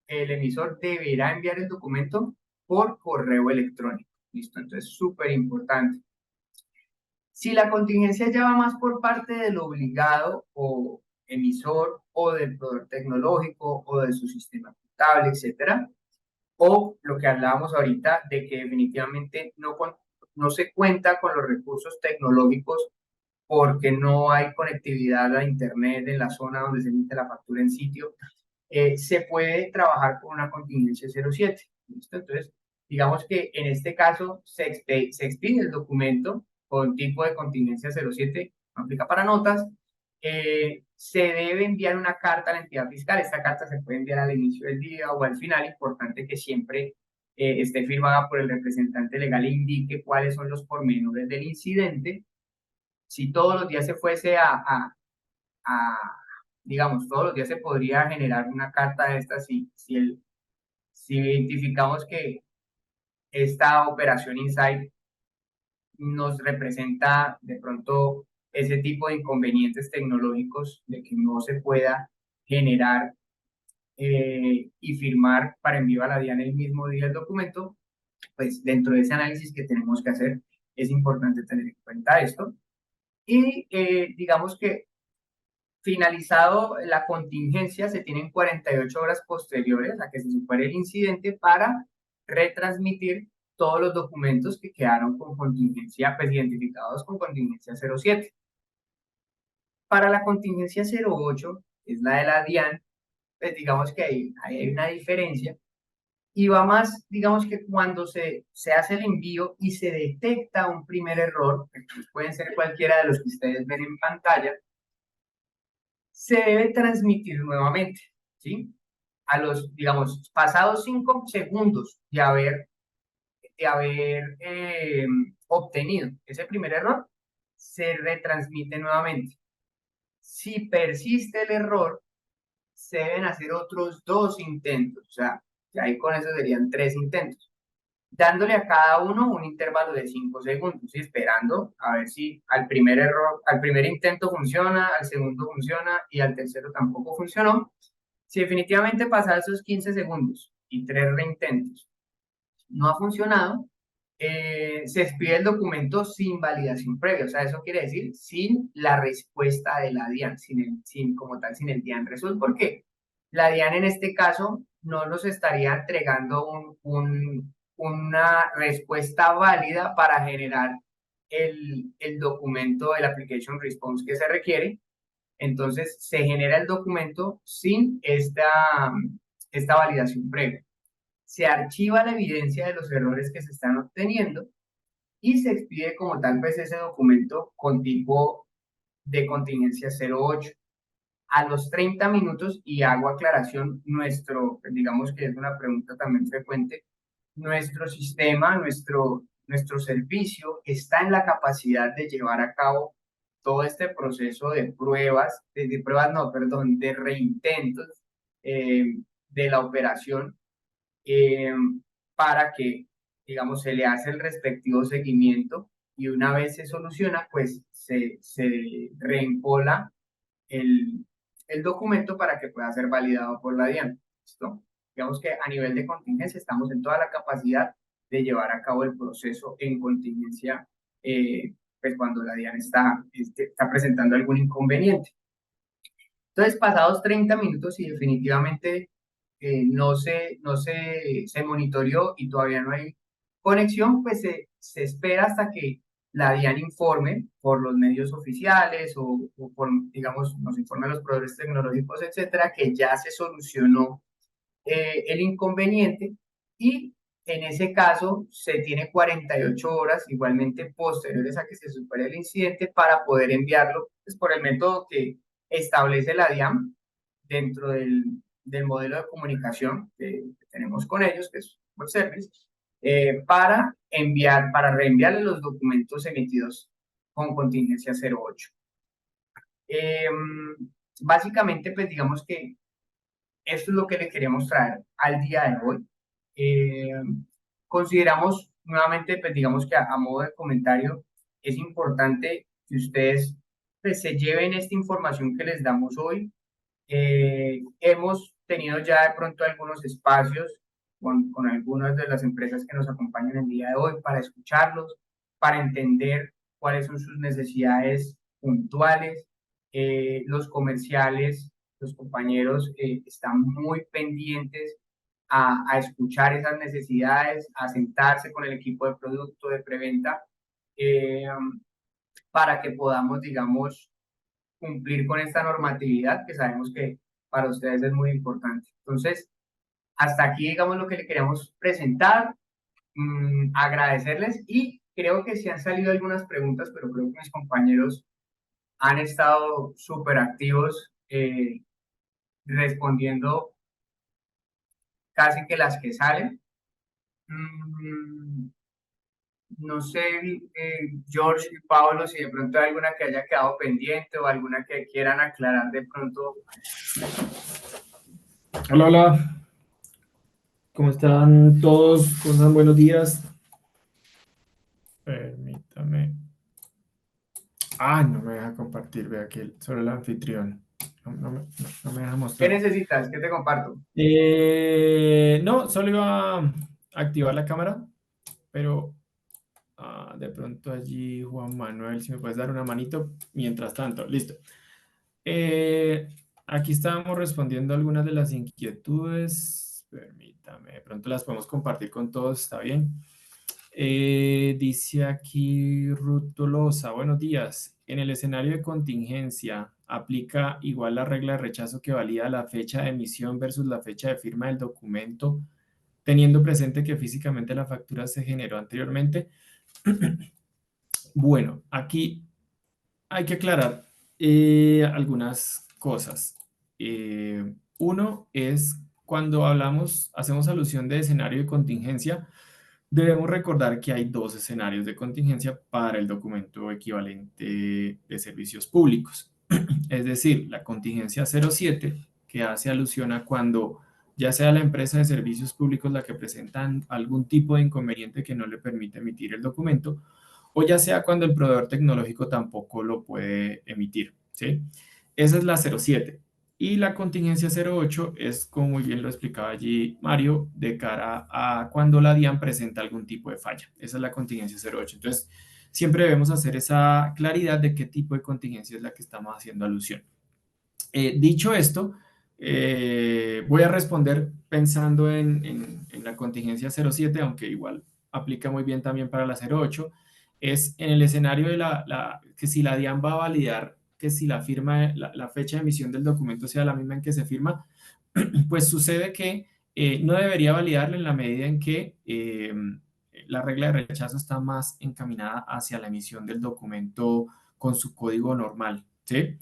el emisor deberá enviar el documento por correo electrónico. ¿Listo? Entonces, súper importante. Si la contingencia ya va más por parte del obligado o emisor o del proveedor tecnológico o de su sistema contable, etcétera, o lo que hablábamos ahorita de que definitivamente no se cuenta con los recursos tecnológicos porque no hay conectividad a Internet en la zona donde se emite la factura en sitio, se puede trabajar con una contingencia 07. ¿Listo? Entonces, digamos que en este caso se expide el documento con tipo de contingencia 07, aplica para notas, se debe enviar una carta a la entidad fiscal. Esta carta se puede enviar al inicio del día o al final. Importante que siempre esté firmada por el representante legal e indique cuáles son los pormenores del incidente. Si todos los días se fuese a, digamos, todos los días se podría generar una carta de estas si identificamos que esta operación Insight nos representa de pronto ese tipo de inconvenientes tecnológicos de que no se pueda generar y firmar para envío a la DIAN el mismo día el documento, pues dentro de ese análisis que tenemos que hacer es importante tener en cuenta esto. Y digamos que finalizado la contingencia, se tienen 48 horas posteriores a que se supere el incidente para retransmitir todos los documentos que quedaron con contingencia, pues identificados con contingencia 07. Para la contingencia 08, que es la de la DIAN, pues digamos que hay una diferencia y va más, digamos que cuando se hace el envío y se detecta un primer error, que pueden ser cualquiera de los que ustedes ven en pantalla, se debe transmitir nuevamente, ¿sí? A los, digamos, pasados 5 segundos de haber obtenido ese primer error, se retransmite nuevamente. Si persiste el error, se deben hacer otros 2 intentos, o sea, ya ahí con eso serían 3 intentos, dándole a cada uno un intervalo de 5 segundos y esperando a ver si al primer intento funciona, al segundo funciona y al tercero tampoco funcionó. Si definitivamente pasa esos 15 segundos y 3 reintentos no ha funcionado, se expide el documento sin validación previa. O sea, eso quiere decir sin la respuesta de la DIAN, como tal, sin el DIAN result. ¿Por qué? La DIAN en este caso no nos estaría entregando una respuesta válida para generar el documento, el application response que se requiere. Entonces, se genera el documento sin esta validación previa. Se archiva la evidencia de los errores que se están obteniendo y se expide como tal vez ese documento con tipo de contingencia 08. A los 30 minutos, y hago aclaración, digamos que es una pregunta también frecuente, nuestro sistema, nuestro servicio está en la capacidad de llevar a cabo todo este proceso de pruebas, de pruebas no, perdón, de reintentos de la operación eh, para que, digamos, se le hace el respectivo seguimiento y una vez se soluciona, pues se reempola el, el documento para que pueda ser validado por la DIAN. ¿Listo? Digamos que a nivel de contingencia estamos en toda la capacidad de llevar a cabo el proceso en contingencia, pues cuando la DIAN está presentando algún inconveniente. Entonces, pasados 30 minutos y definitivamente se monitoreó y todavía no hay conexión, pues se espera hasta que la DIAN informe por los medios oficiales o por, digamos, nos informe los proveedores tecnológicos, etcétera, que ya se solucionó el inconveniente y en ese caso se tiene 48 horas igualmente posteriores a que se supere el incidente para poder enviarlo pues, por el método que establece la DIAM dentro del modelo de comunicación que tenemos con ellos, que es Web Service, para reenviarle los documentos emitidos con contingencia 08. Básicamente, pues digamos que esto es lo que le queremos traer al día de hoy. Consideramos nuevamente, pues digamos que a modo de comentario, es importante que ustedes pues, se lleven esta información que les damos hoy. Hemos tenido ya de pronto algunos espacios con algunas de las empresas que nos acompañan el día de hoy para escucharlos, para entender cuáles son sus necesidades puntuales. Los comerciales, los compañeros están muy pendientes a escuchar esas necesidades, a sentarse con el equipo de producto, de preventa, eh, para que podamos, digamos, cumplir con esta normatividad que sabemos que para ustedes es muy importante. Entonces, hasta aquí, digamos, lo que le queríamos presentar, agradecerles y creo que sí han salido algunas preguntas, pero creo que mis compañeros han estado súper activos respondiendo casi que las que salen. Mm, no sé, George y Pablo, si de pronto hay alguna que haya quedado pendiente o alguna que quieran aclarar de pronto. Hola, hola. ¿Cómo están todos? ¿Cómo están? Buenos días. Permítame. No me deja compartir, vea que solo el anfitrión. No me deja ¿Qué mostrar. necesitas? ¿Qué te comparto? No, solo iba a activar la cámara, pero de pronto allí, Juan Manuel, si me puedes dar una manito. Mientras tanto, listo. Aquí estábamos respondiendo algunas de las inquietudes. Permítame, de pronto las podemos compartir con todos, ¿está bien? Dice aquí Ruth Tolosa, buenos días. En el escenario de contingencia, ¿aplica igual la regla de rechazo que valida la fecha de emisión versus la fecha de firma del documento, teniendo presente que físicamente la factura se generó anteriormente? Bueno, aquí hay que aclarar algunas cosas. Uno es cuando hacemos alusión de escenario de contingencia, debemos recordar que hay dos escenarios de contingencia para el documento equivalente de servicios públicos. Es decir, la contingencia 07, que hace alusión a cuando ya sea la empresa de servicios públicos la que presenta algún tipo de inconveniente que no le permite emitir el documento, o ya sea cuando el proveedor tecnológico tampoco lo puede emitir, ¿sí? Esa es la 07. Y la contingencia 08 es, como muy bien lo explicaba allí Mario, de cara a cuando la DIAN presenta algún tipo de falla. Esa es la contingencia 08. Entonces, siempre debemos hacer esa claridad de qué tipo de contingencia es la que estamos haciendo alusión. Dicho esto, voy a responder pensando en la contingencia 07, aunque igual aplica muy bien también para la 08. Es en el escenario de que si la DIAN va a validar que si la firma, la fecha de emisión del documento sea la misma en que se firma, pues sucede que no debería validarlo en la medida en que la regla de rechazo está más encaminada hacia la emisión del documento con su código normal, ¿sí?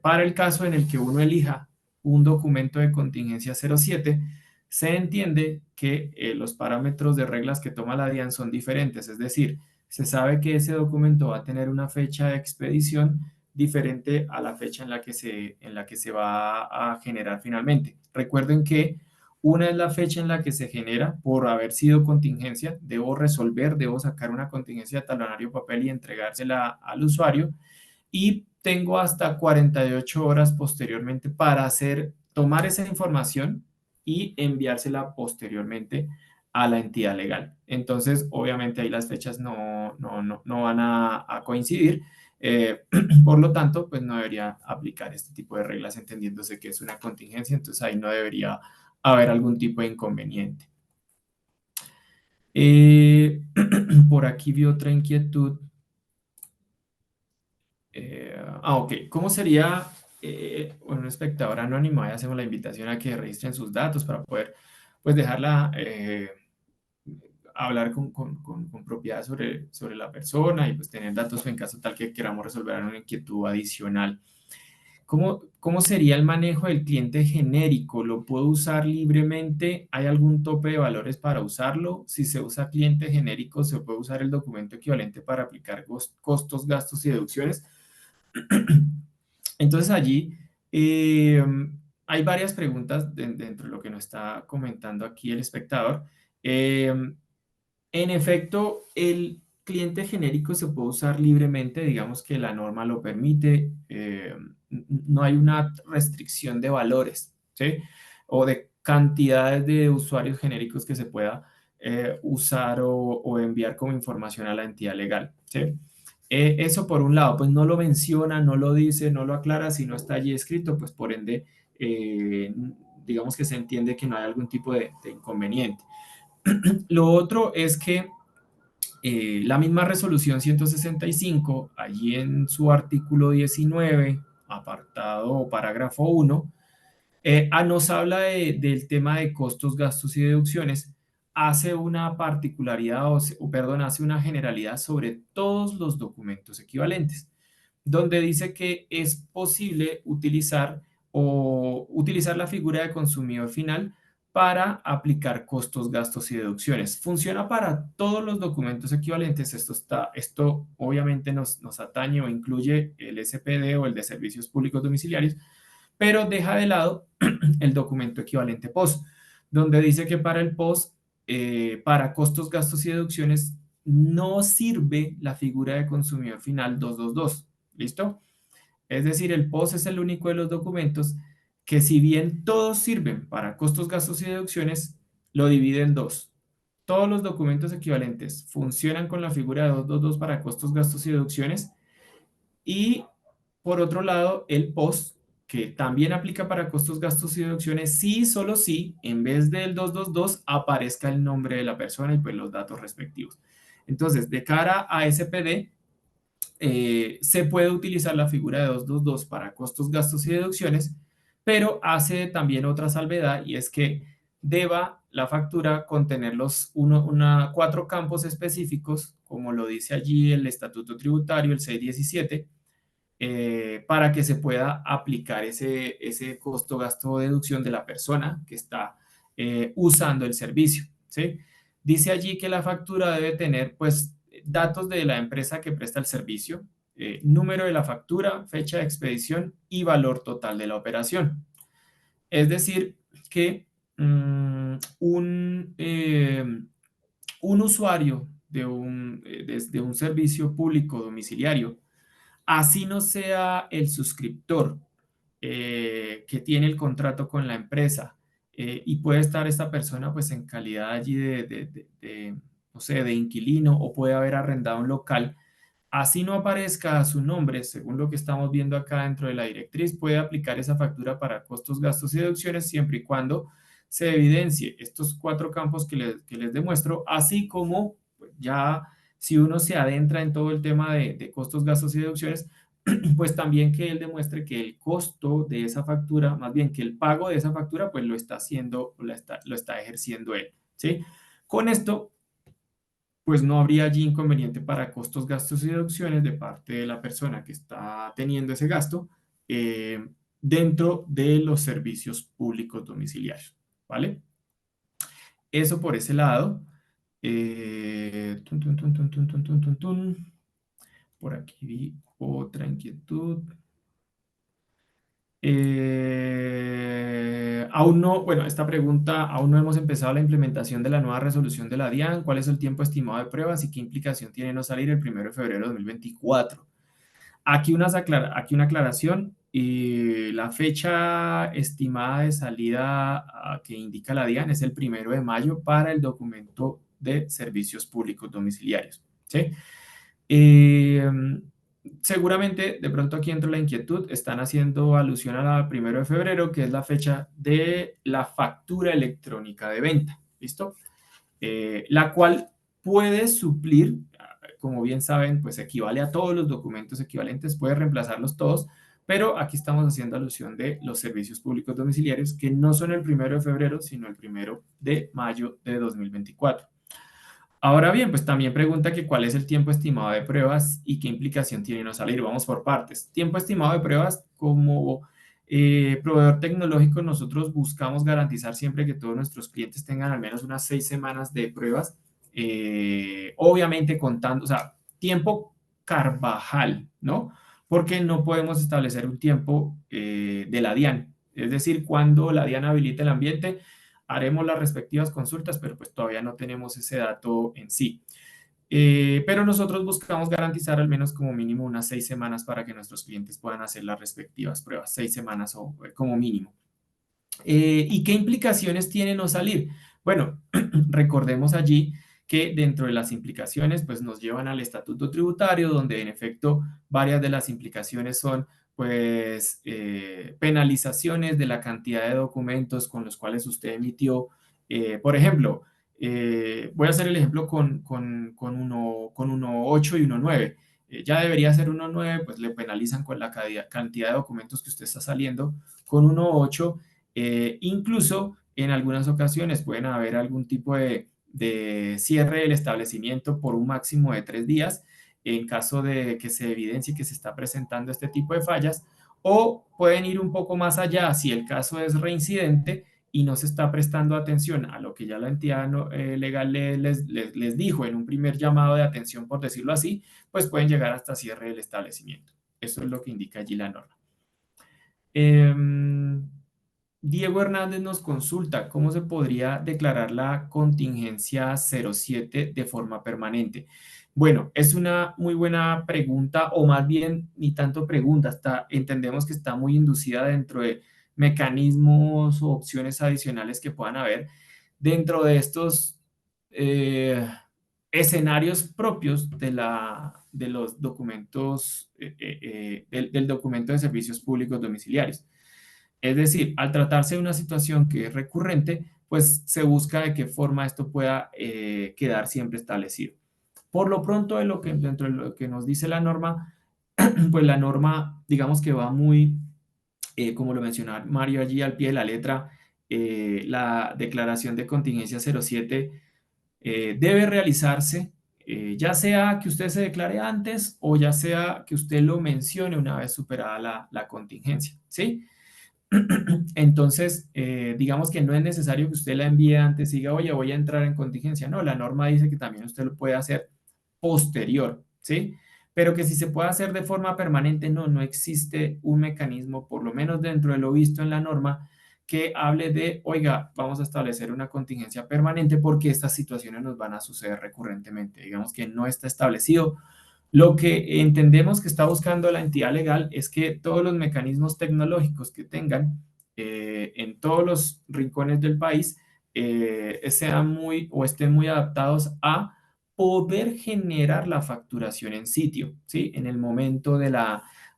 Para el caso en el que uno elija un documento de contingencia 07, se entiende que los parámetros de reglas que toma la DIAN son diferentes, es decir, se sabe que ese documento va a tener una fecha de expedición diferente a la fecha en la que se va a generar finalmente. Recuerden que una es la fecha en la que se genera por haber sido contingencia, debo sacar una contingencia de talonario papel y entregársela al usuario. y tengo hasta 48 horas posteriormente para tomar esa información y enviársela posteriormente a la entidad legal. Entonces, obviamente ahí las fechas no van a coincidir. Por lo tanto, pues no debería aplicar este tipo de reglas entendiéndose que es una contingencia, entonces ahí no debería haber algún tipo de inconveniente. Por aquí vi otra inquietud. Ok, ¿cómo sería un espectador anónimo? Ahí hacemos la invitación a que registren sus datos para poder pues dejarla hablar con propiedad sobre la persona y pues tener datos en caso tal que queramos resolver una inquietud adicional. ¿Cómo sería el manejo del cliente genérico? ¿Lo puedo usar libremente? ¿Hay algún tope de valores para usarlo? Si se usa cliente genérico, ¿se puede usar el documento equivalente para aplicar costos, gastos y deducciones? Entonces allí eh, hay varias preguntas dentro de lo que nos está comentando aquí el espectador. En efecto, el cliente genérico se puede usar libremente, digamos que la norma lo permite, no hay una restricción de valores, ¿sí? O de cantidades de usuarios genéricos que se pueda usar o enviar como información a la entidad legal, ¿sí? Eso por un lado, pues no lo menciona, no lo dice, no lo aclara, si no está allí escrito, pues por ende, digamos que se entiende que no hay algún tipo de inconveniente. Lo otro es que la misma resolución 165, allí en su artículo 19, apartado o parágrafo 1, nos habla del tema de costos, gastos y deducciones, hace una particularidad, perdón, hace una generalidad sobre todos los documentos equivalentes, donde dice que es posible utilizar la figura de consumidor final para aplicar costos, gastos y deducciones. Funciona para todos los documentos equivalentes. Esto obviamente nos atañe o incluye el SPD o el de servicios públicos domiciliarios, pero deja de lado el documento equivalente POS, donde dice que para el POS, para costos, gastos y deducciones, no sirve la figura de consumidor final 222. ¿Listo? Es decir, el POS es el único de los documentos que si bien todos sirven para costos, gastos y deducciones, lo divide en dos. Todos los documentos equivalentes funcionan con la figura de 222 para costos, gastos y deducciones y por otro lado, el POS, que también aplica para costos, gastos y deducciones, sí, solo sí, en vez del 222 aparezca el nombre de la persona y pues los datos respectivos. Entonces, de cara a SPD, se puede utilizar la figura de 222 para costos, gastos y deducciones, pero hace también otra salvedad y es que deba la factura contener cuatro campos específicos, como lo dice allí el Estatuto Tributario, el 617, para que se pueda aplicar ese costo, gasto o deducción de la persona que está usando el servicio, ¿sí? Dice allí que la factura debe tener, pues, datos de la empresa que presta el servicio, número de la factura, fecha de expedición y valor total de la operación. Es decir, que un usuario de un servicio público domiciliario, así no sea el suscriptor que tiene el contrato con la empresa y puede estar esta persona pues en calidad allí no sé, de inquilino o puede haber arrendado un local, así no aparezca su nombre, según lo que estamos viendo acá dentro de la directriz, puede aplicar esa factura para costos, gastos y deducciones siempre y cuando se evidencie estos cuatro campos que les demuestro, así como pues, ya si uno se adentra en todo el tema de costos, gastos y deducciones, pues también que él demuestre que el costo de esa factura, más bien que el pago de esa factura, pues lo está haciendo, lo está ejerciendo él, ¿sí? Con esto, pues no habría allí inconveniente para costos, gastos y deducciones de parte de la persona que está teniendo ese gasto dentro de los servicios públicos domiciliarios, ¿vale? Eso por ese lado. Por aquí vi otra inquietud. Aún no, bueno, esta pregunta, aún no hemos empezado la implementación de la nueva resolución de la DIAN. ¿Cuál es el tiempo estimado de pruebas y qué implicación tiene no salir el 1 de febrero de 2024? Aquí una aclaración. La fecha estimada de salida que indica la DIAN es el 1 de mayo para el documento de servicios públicos domiciliarios. ¿Sí? Eh, Seguramente, de pronto aquí entra la inquietud, están haciendo alusión a la 1 de febrero, que es la fecha de la factura electrónica de venta. ¿Listo? La cual puede suplir, como bien saben, pues equivale a todos los documentos equivalentes, puede reemplazarlos todos, pero aquí estamos haciendo alusión de los servicios públicos domiciliarios que no son el 1 de febrero, sino el 1 de mayo de 2024. Ahora bien, pues también pregunta que cuál es el tiempo estimado de pruebas y qué implicación tiene no salir. Vamos por partes. Tiempo estimado de pruebas, como proveedor tecnológico, nosotros buscamos garantizar siempre que todos nuestros clientes tengan al menos unas 6 semanas de pruebas, obviamente contando, o sea, tiempo Carvajal, ¿no? Porque no podemos establecer un tiempo de la DIAN, es decir, cuando la DIAN habilite el ambiente, haremos las respectivas consultas, pero pues todavía no tenemos ese dato en sí. Pero nosotros buscamos garantizar al menos como mínimo unas 6 semanas para que nuestros clientes puedan hacer las respectivas pruebas, 6 semanas o como mínimo. ¿Y qué implicaciones tiene no salir? Bueno, recordemos allí que dentro de las implicaciones pues nos llevan al estatuto tributario, donde en efecto varias de las implicaciones son pues penalizaciones de la cantidad de documentos con los cuales usted emitió. Por ejemplo, voy a hacer el ejemplo con 1.8 y 1.9. Ya debería ser 1.9, pues le penalizan con la cantidad de documentos que usted está saliendo. Con 1.8 incluso en algunas ocasiones pueden haber algún tipo de cierre del establecimiento por un máximo de 3 días en caso de que se evidencie que se está presentando este tipo de fallas, o pueden ir un poco más allá si el caso es reincidente y no se está prestando atención a lo que ya la entidad legal les dijo en un primer llamado de atención, por decirlo así, pues pueden llegar hasta cierre del establecimiento. Eso es lo que indica allí la norma. Diego Hernández nos consulta cómo se podría declarar la contingencia 07 de forma permanente. Bueno, es una muy buena pregunta, o más bien ni tanto pregunta, entendemos que está muy inducida dentro de mecanismos o opciones adicionales que puedan haber dentro de estos escenarios propios de los documentos, del documento de servicios públicos domiciliarios. Es decir, al tratarse de una situación que es recurrente, pues se busca de qué forma esto pueda quedar siempre establecido. Por lo pronto, dentro de lo que nos dice la norma, pues la norma, digamos que va muy, como lo mencionaba Mario allí al pie de la letra, la declaración de contingencia 07 debe realizarse, ya sea que usted se declare antes o ya sea que usted lo mencione una vez superada la contingencia, ¿sí? Entonces, digamos que no es necesario que usted la envíe antes y diga, oye, voy a entrar en contingencia. No, la norma dice que también usted lo puede hacer posterior, ¿sí? Pero que si se puede hacer de forma permanente, no existe un mecanismo, por lo menos dentro de lo visto en la norma, que hable de, oiga, vamos a establecer una contingencia permanente porque estas situaciones nos van a suceder recurrentemente. Digamos que no está establecido. Lo que entendemos que está buscando la entidad legal es que todos los mecanismos tecnológicos que tengan en todos los rincones del país sean muy o estén muy adaptados a poder generar la facturación en sitio, ¿sí? En el momento de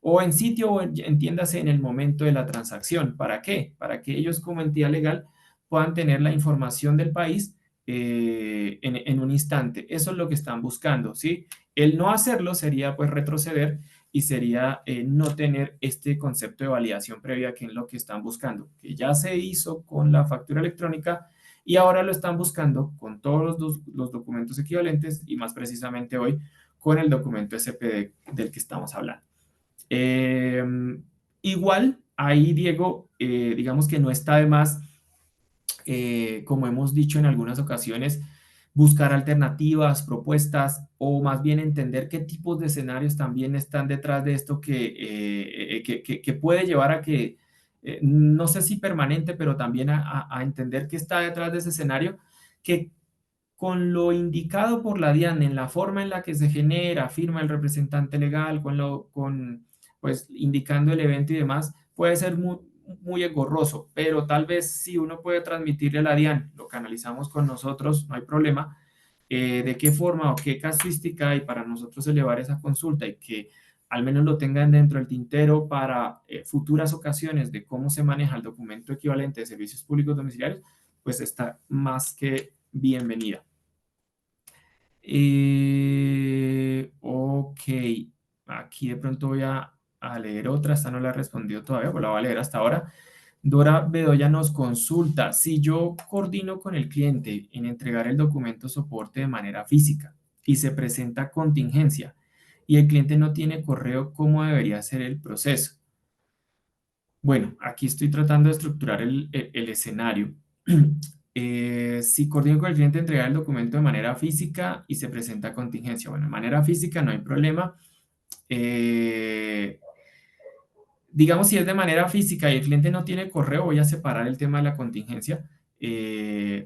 o en sitio, o entiéndase en el momento de la transacción. ¿Para qué? Para que ellos como entidad legal puedan tener la información del país en un instante. Eso es lo que están buscando, ¿sí? El no hacerlo sería pues retroceder y sería no tener este concepto de validación previa, que es lo que están buscando, que ya se hizo con la factura electrónica y ahora lo están buscando con todos los documentos equivalentes y más precisamente hoy con el documento SPD del que estamos hablando. Igual, ahí Diego, digamos que no está de más, como hemos dicho en algunas ocasiones, buscar alternativas, propuestas, o más bien entender qué tipos de escenarios también están detrás de esto que puede llevar a que, no sé si permanente, pero también a entender qué está detrás de ese escenario, que con lo indicado por la DIAN en la forma en la que se genera, firma el representante legal, pues indicando el evento y demás, puede ser muy engorroso, pero tal vez si uno puede transmitirle a la DIAN, lo canalizamos con nosotros, no hay problema, de qué forma o qué casuística hay para nosotros elevar esa consulta y que al menos lo tengan dentro del tintero para futuras ocasiones de cómo se maneja el documento equivalente de servicios públicos domiciliarios, pues está más que bienvenida. Ok, aquí de pronto voy a leer otra, esta no la he respondido todavía, pues la voy a leer hasta ahora. Dora Bedoya nos consulta, si yo coordino con el cliente en entregar el documento soporte de manera física y se presenta contingencia y el cliente no tiene correo, ¿cómo debería ser el proceso? Bueno, aquí estoy tratando de estructurar el escenario. Si coordino con el cliente entregar el documento de manera física y se presenta contingencia. Bueno, de manera física no hay problema. Digamos, si es de manera física y el cliente no tiene correo, voy a separar el tema de la contingencia.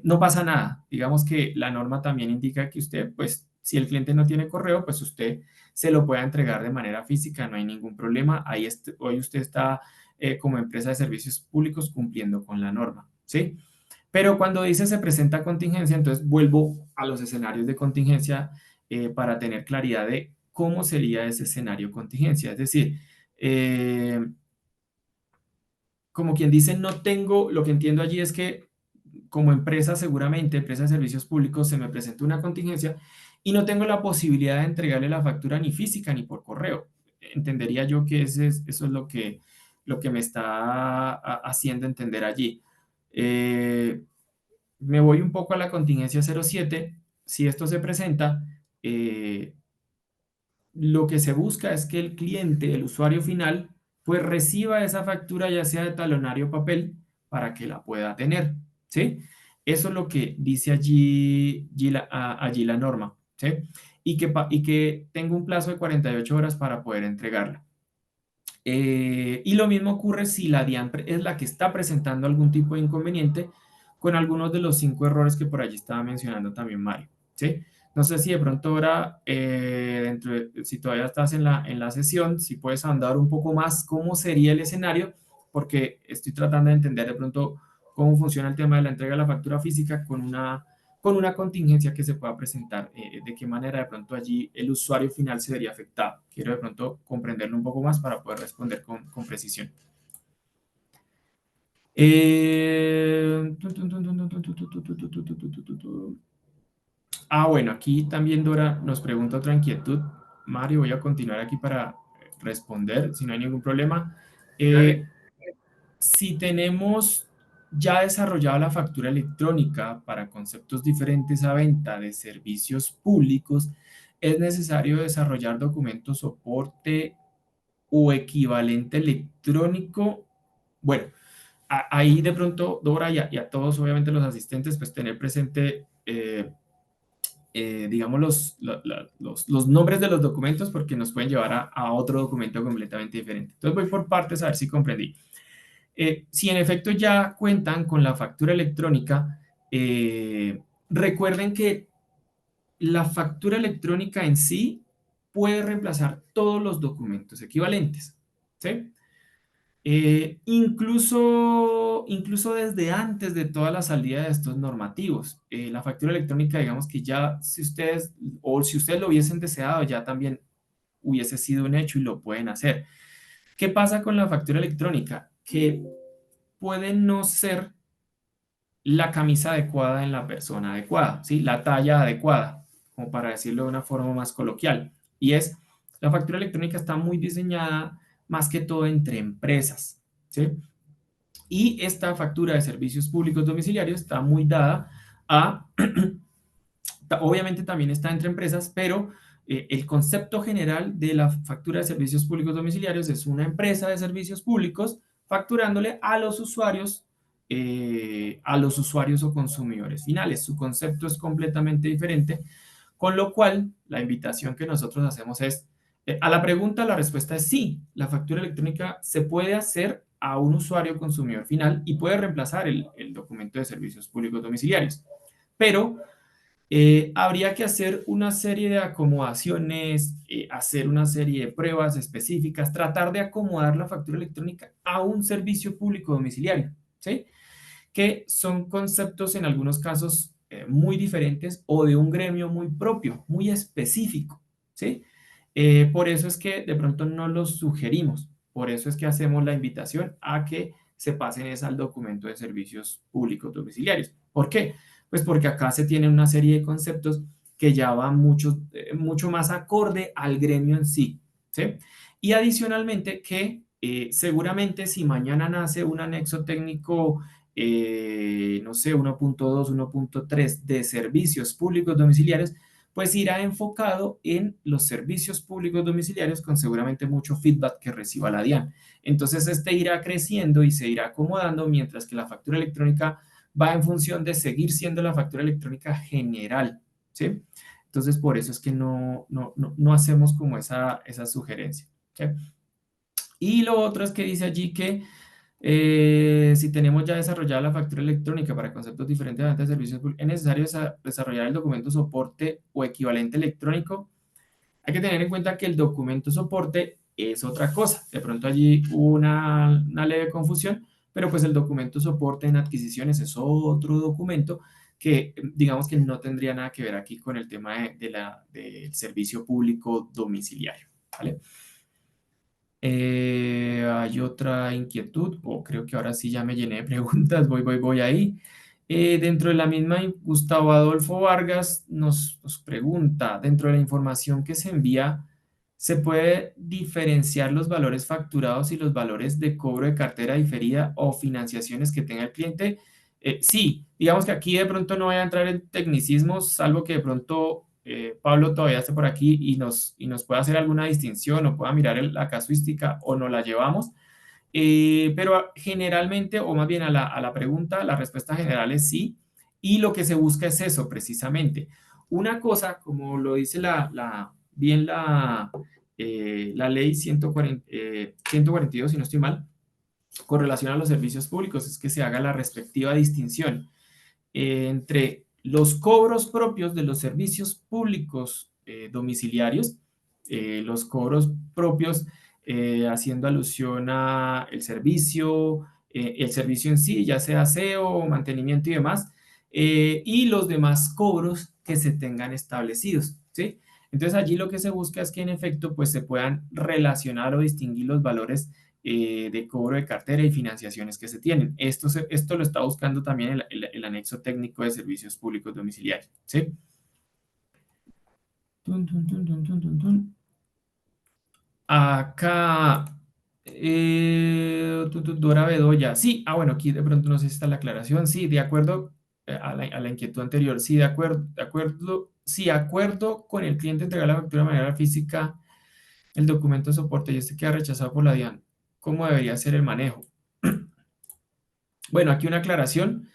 No pasa nada. Digamos que la norma también indica que usted, pues, si el cliente no tiene correo, pues usted se lo pueda entregar de manera física, no hay ningún problema. Hoy usted está como empresa de servicios públicos cumpliendo con la norma, ¿sí? Pero cuando dice se presenta contingencia, entonces vuelvo a los escenarios de contingencia para tener claridad de cómo sería ese escenario contingencia. Es decir, como quien dice, no tengo, lo que entiendo allí es que como empresa, seguramente, empresa de servicios públicos, se me presenta una contingencia y no tengo la posibilidad de entregarle la factura ni física ni por correo. Entendería yo que eso es lo que me está haciendo entender allí. Me voy un poco a la contingencia 07. Si esto se presenta, lo que se busca es que el cliente, el usuario final, pues reciba esa factura ya sea de talonario o papel para que la pueda tener, ¿sí? Eso es lo que dice allí la norma, ¿sí? Y que tengo un plazo de 48 horas para poder entregarla. Y lo mismo ocurre si la DIAN es la que está presentando algún tipo de inconveniente con algunos de los 5 errores que por allí estaba mencionando también Mario, ¿sí? No sé si de pronto ahora, si todavía estás en la sesión, si puedes andar un poco más cómo sería el escenario, porque estoy tratando de entender de pronto cómo funciona el tema de la entrega de la factura física con una contingencia que se pueda presentar, de qué manera de pronto allí el usuario final se vería afectado. Quiero de pronto comprenderlo un poco más para poder responder con precisión. Bueno, aquí también Dora nos pregunta otra inquietud. Mario, voy a continuar aquí para responder, si no hay ningún problema. Si tenemos ya desarrollada la factura electrónica para conceptos diferentes a venta de servicios públicos, ¿es necesario desarrollar documentos soporte o equivalente electrónico? Bueno, ahí de pronto, Dora, y a todos, obviamente, los asistentes, pues tener presente, digamos, los nombres de los documentos porque nos pueden llevar a otro documento completamente diferente. Entonces voy por partes a ver si comprendí. Si en efecto ya cuentan con la factura electrónica, recuerden que la factura electrónica en sí puede reemplazar todos los documentos equivalentes, ¿sí? Incluso desde antes de toda la salida de estos normativos, la factura electrónica, digamos que ya si ustedes lo hubiesen deseado, ya también hubiese sido un hecho y lo pueden hacer. ¿Qué pasa con la factura electrónica? Que puede no ser la camisa adecuada en la persona adecuada, ¿sí? La talla adecuada, como para decirlo de una forma más coloquial. Y la factura electrónica está muy diseñada más que todo entre empresas, ¿sí? Y esta factura de servicios públicos domiciliarios está muy dada obviamente también está entre empresas, pero el concepto general de la factura de servicios públicos domiciliarios es una empresa de servicios públicos facturándole a los usuarios o consumidores finales. Su concepto es completamente diferente, con lo cual la invitación que nosotros hacemos es, a la pregunta, la respuesta es sí, la factura electrónica se puede hacer a un usuario consumidor final y puede reemplazar el documento de servicios públicos domiciliarios, pero Habría que hacer una serie de acomodaciones, hacer una serie de pruebas específicas, tratar de acomodar la factura electrónica a un servicio público domiciliario, ¿sí? Que son conceptos en algunos casos muy diferentes o de un gremio muy propio, muy específico, ¿sí? Por eso es que de pronto no los sugerimos, por eso es que hacemos la invitación a que se pasen es al documento de servicios públicos domiciliarios. ¿Por qué? Pues porque acá se tiene una serie de conceptos que ya van mucho más acorde al gremio en sí, ¿sí? Y adicionalmente que seguramente si mañana nace un anexo técnico no sé, 1.2, 1.3 de servicios públicos domiciliarios, pues irá enfocado en los servicios públicos domiciliarios con seguramente mucho feedback que reciba la DIAN. Entonces, este irá creciendo y se irá acomodando mientras que la factura electrónica va en función de seguir siendo la factura electrónica general, ¿sí? Entonces, por eso es que no hacemos como esa sugerencia, ¿sí? Y lo otro es que dice allí que si tenemos ya desarrollada la factura electrónica para conceptos diferentes de venta de servicios públicos, es necesario desarrollar el documento soporte o equivalente electrónico. Hay que tener en cuenta que el documento soporte es otra cosa. De pronto allí hubo una leve confusión, pero pues el documento soporte en adquisiciones es otro documento que digamos que no tendría nada que ver aquí con el tema del servicio público domiciliario, ¿vale? Hay otra inquietud, o creo que ahora sí ya me llené de preguntas, voy ahí. Dentro de la misma, Gustavo Adolfo Vargas nos pregunta, dentro de la información que se envía, ¿se puede diferenciar los valores facturados y los valores de cobro de cartera diferida o financiaciones que tenga el cliente? Sí, digamos que aquí de pronto no voy a entrar en tecnicismos, salvo que de pronto Pablo todavía esté por aquí y nos pueda hacer alguna distinción o pueda mirar la casuística o nos la llevamos. Pero generalmente, o más bien a la pregunta, la respuesta general es sí. Y lo que se busca es eso, precisamente. Una cosa, como lo dice bien la ley 142, si no estoy mal, con relación a los servicios públicos, es que se haga la respectiva distinción entre los cobros propios de los servicios públicos domiciliarios, los cobros propios haciendo alusión a el servicio en sí, ya sea aseo, mantenimiento y demás, y los demás cobros que se tengan establecidos, ¿sí? Entonces allí lo que se busca es que en efecto pues se puedan relacionar o distinguir los valores de cobro de cartera y financiaciones que se tienen. Esto lo está buscando también el anexo técnico de servicios públicos domiciliarios, ¿sí? Tun, tun, tun, tun, tun, tun, tun. Acá, Dora Bedoya, sí, bueno, aquí de pronto no sé si está la aclaración, sí, de acuerdo a la inquietud anterior, sí, sí, acuerdo con el cliente entregar la factura de manera física, el documento de soporte y este queda rechazado por la DIAN, ¿cómo debería ser el manejo? Bueno, aquí una aclaración.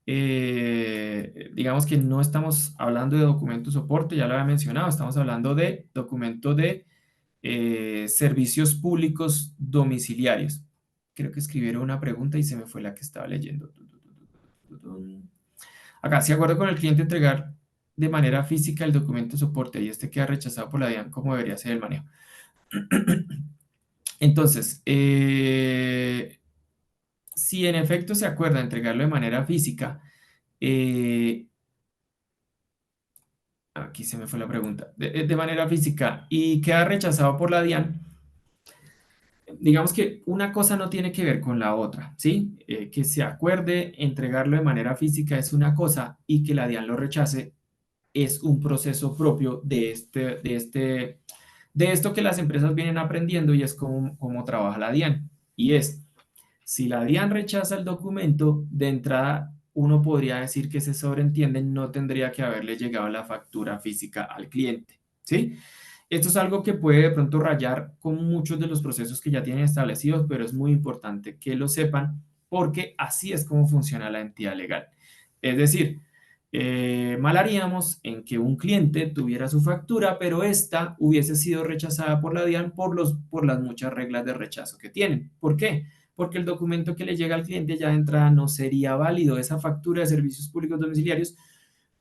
Digamos que no estamos hablando de documento soporte, ya lo había mencionado, estamos hablando de documento de servicios públicos domiciliarios. Creo que escribieron una pregunta y se me fue la que estaba leyendo. Acá, si acuerdo con el cliente entregar de manera física el documento de soporte y este queda rechazado por la DIAN, ¿cómo debería ser el manejo? Entonces, si en efecto se acuerda entregarlo de manera física, aquí se me fue la pregunta, de manera física y queda rechazado por la DIAN, digamos que una cosa no tiene que ver con la otra, ¿sí? Que se acuerde entregarlo de manera física es una cosa y que la DIAN lo rechace es un proceso propio de esto que las empresas vienen aprendiendo y es como trabaja la DIAN. Y es, si la DIAN rechaza el documento, de entrada uno podría decir que se sobreentiende, no tendría que haberle llegado la factura física al cliente, ¿sí? Esto es algo que puede de pronto rayar con muchos de los procesos que ya tienen establecidos, pero es muy importante que lo sepan porque así es como funciona la entidad legal. Es decir, mal haríamos en que un cliente tuviera su factura, pero esta hubiese sido rechazada por la DIAN por las muchas reglas de rechazo que tienen. ¿Por qué? Porque el documento que le llega al cliente ya de entrada no sería válido. Esa factura de servicios públicos domiciliarios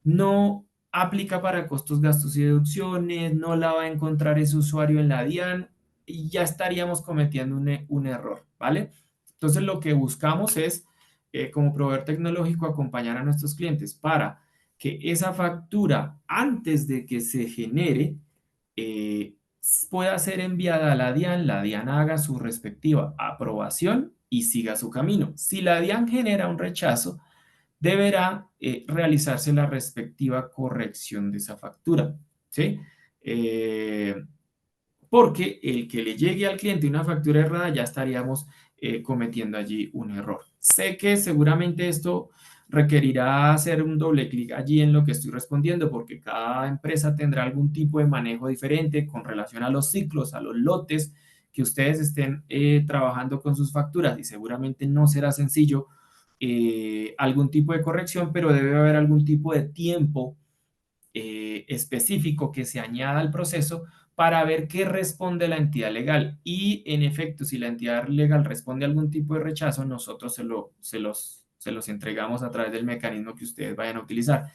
no aplica para costos, gastos y deducciones, no la va a encontrar ese usuario en la DIAN y ya estaríamos cometiendo un error, ¿vale? Entonces lo que buscamos es, como proveedor tecnológico, acompañar a nuestros clientes para que esa factura, antes de que se genere, eh, pueda ser enviada a la DIAN haga su respectiva aprobación y siga su camino. Si la DIAN genera un rechazo, deberá realizarse la respectiva corrección de esa factura, ¿sí? Eh, Porque el que le llegue al cliente una factura errada ya estaríamos cometiendo allí un error. Sé que seguramente esto requerirá hacer un doble clic allí en lo que estoy respondiendo porque cada empresa tendrá algún tipo de manejo diferente con relación a los ciclos, a los lotes que ustedes estén trabajando con sus facturas y seguramente no será sencillo algún tipo de corrección, pero debe haber algún tipo de tiempo específico que se añada al proceso para ver qué responde la entidad legal. Y en efecto, si la entidad legal responde a algún tipo de rechazo, nosotros se los entregamos a través del mecanismo que ustedes vayan a utilizar.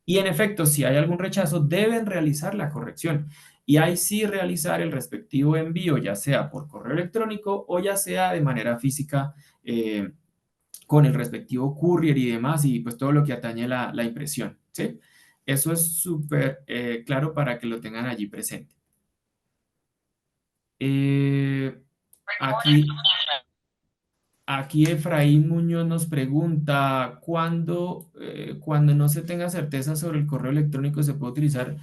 Y en efecto, si hay algún rechazo, deben realizar la corrección. Y ahí sí realizar el respectivo envío, ya sea por correo electrónico o ya sea de manera física con el respectivo courier y demás, y pues todo lo que atañe la impresión, ¿sí? Eso es súper claro para que lo tengan allí presente. Eh, aquí, aquí Efraín Muñoz nos pregunta, cuando no se tenga certeza sobre el correo electrónico, ¿se puede utilizar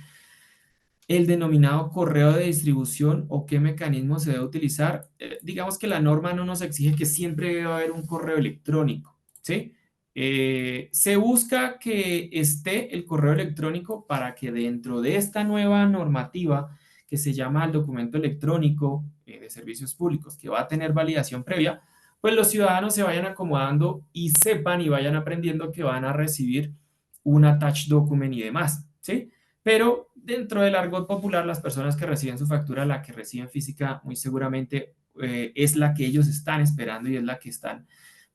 el denominado correo de distribución o qué mecanismo se debe utilizar? Digamos que la norma no nos exige que siempre debe haber un correo electrónico, ¿sí? Se busca que esté el correo electrónico para que dentro de esta nueva normativa que se llama el documento electrónico de servicios públicos, que va a tener validación previa, pues los ciudadanos se vayan acomodando y sepan y vayan aprendiendo que van a recibir un attached document y demás, ¿sí? Pero dentro del argot popular, las personas que reciben su factura, la que reciben física, muy seguramente es la que ellos están esperando y es la que están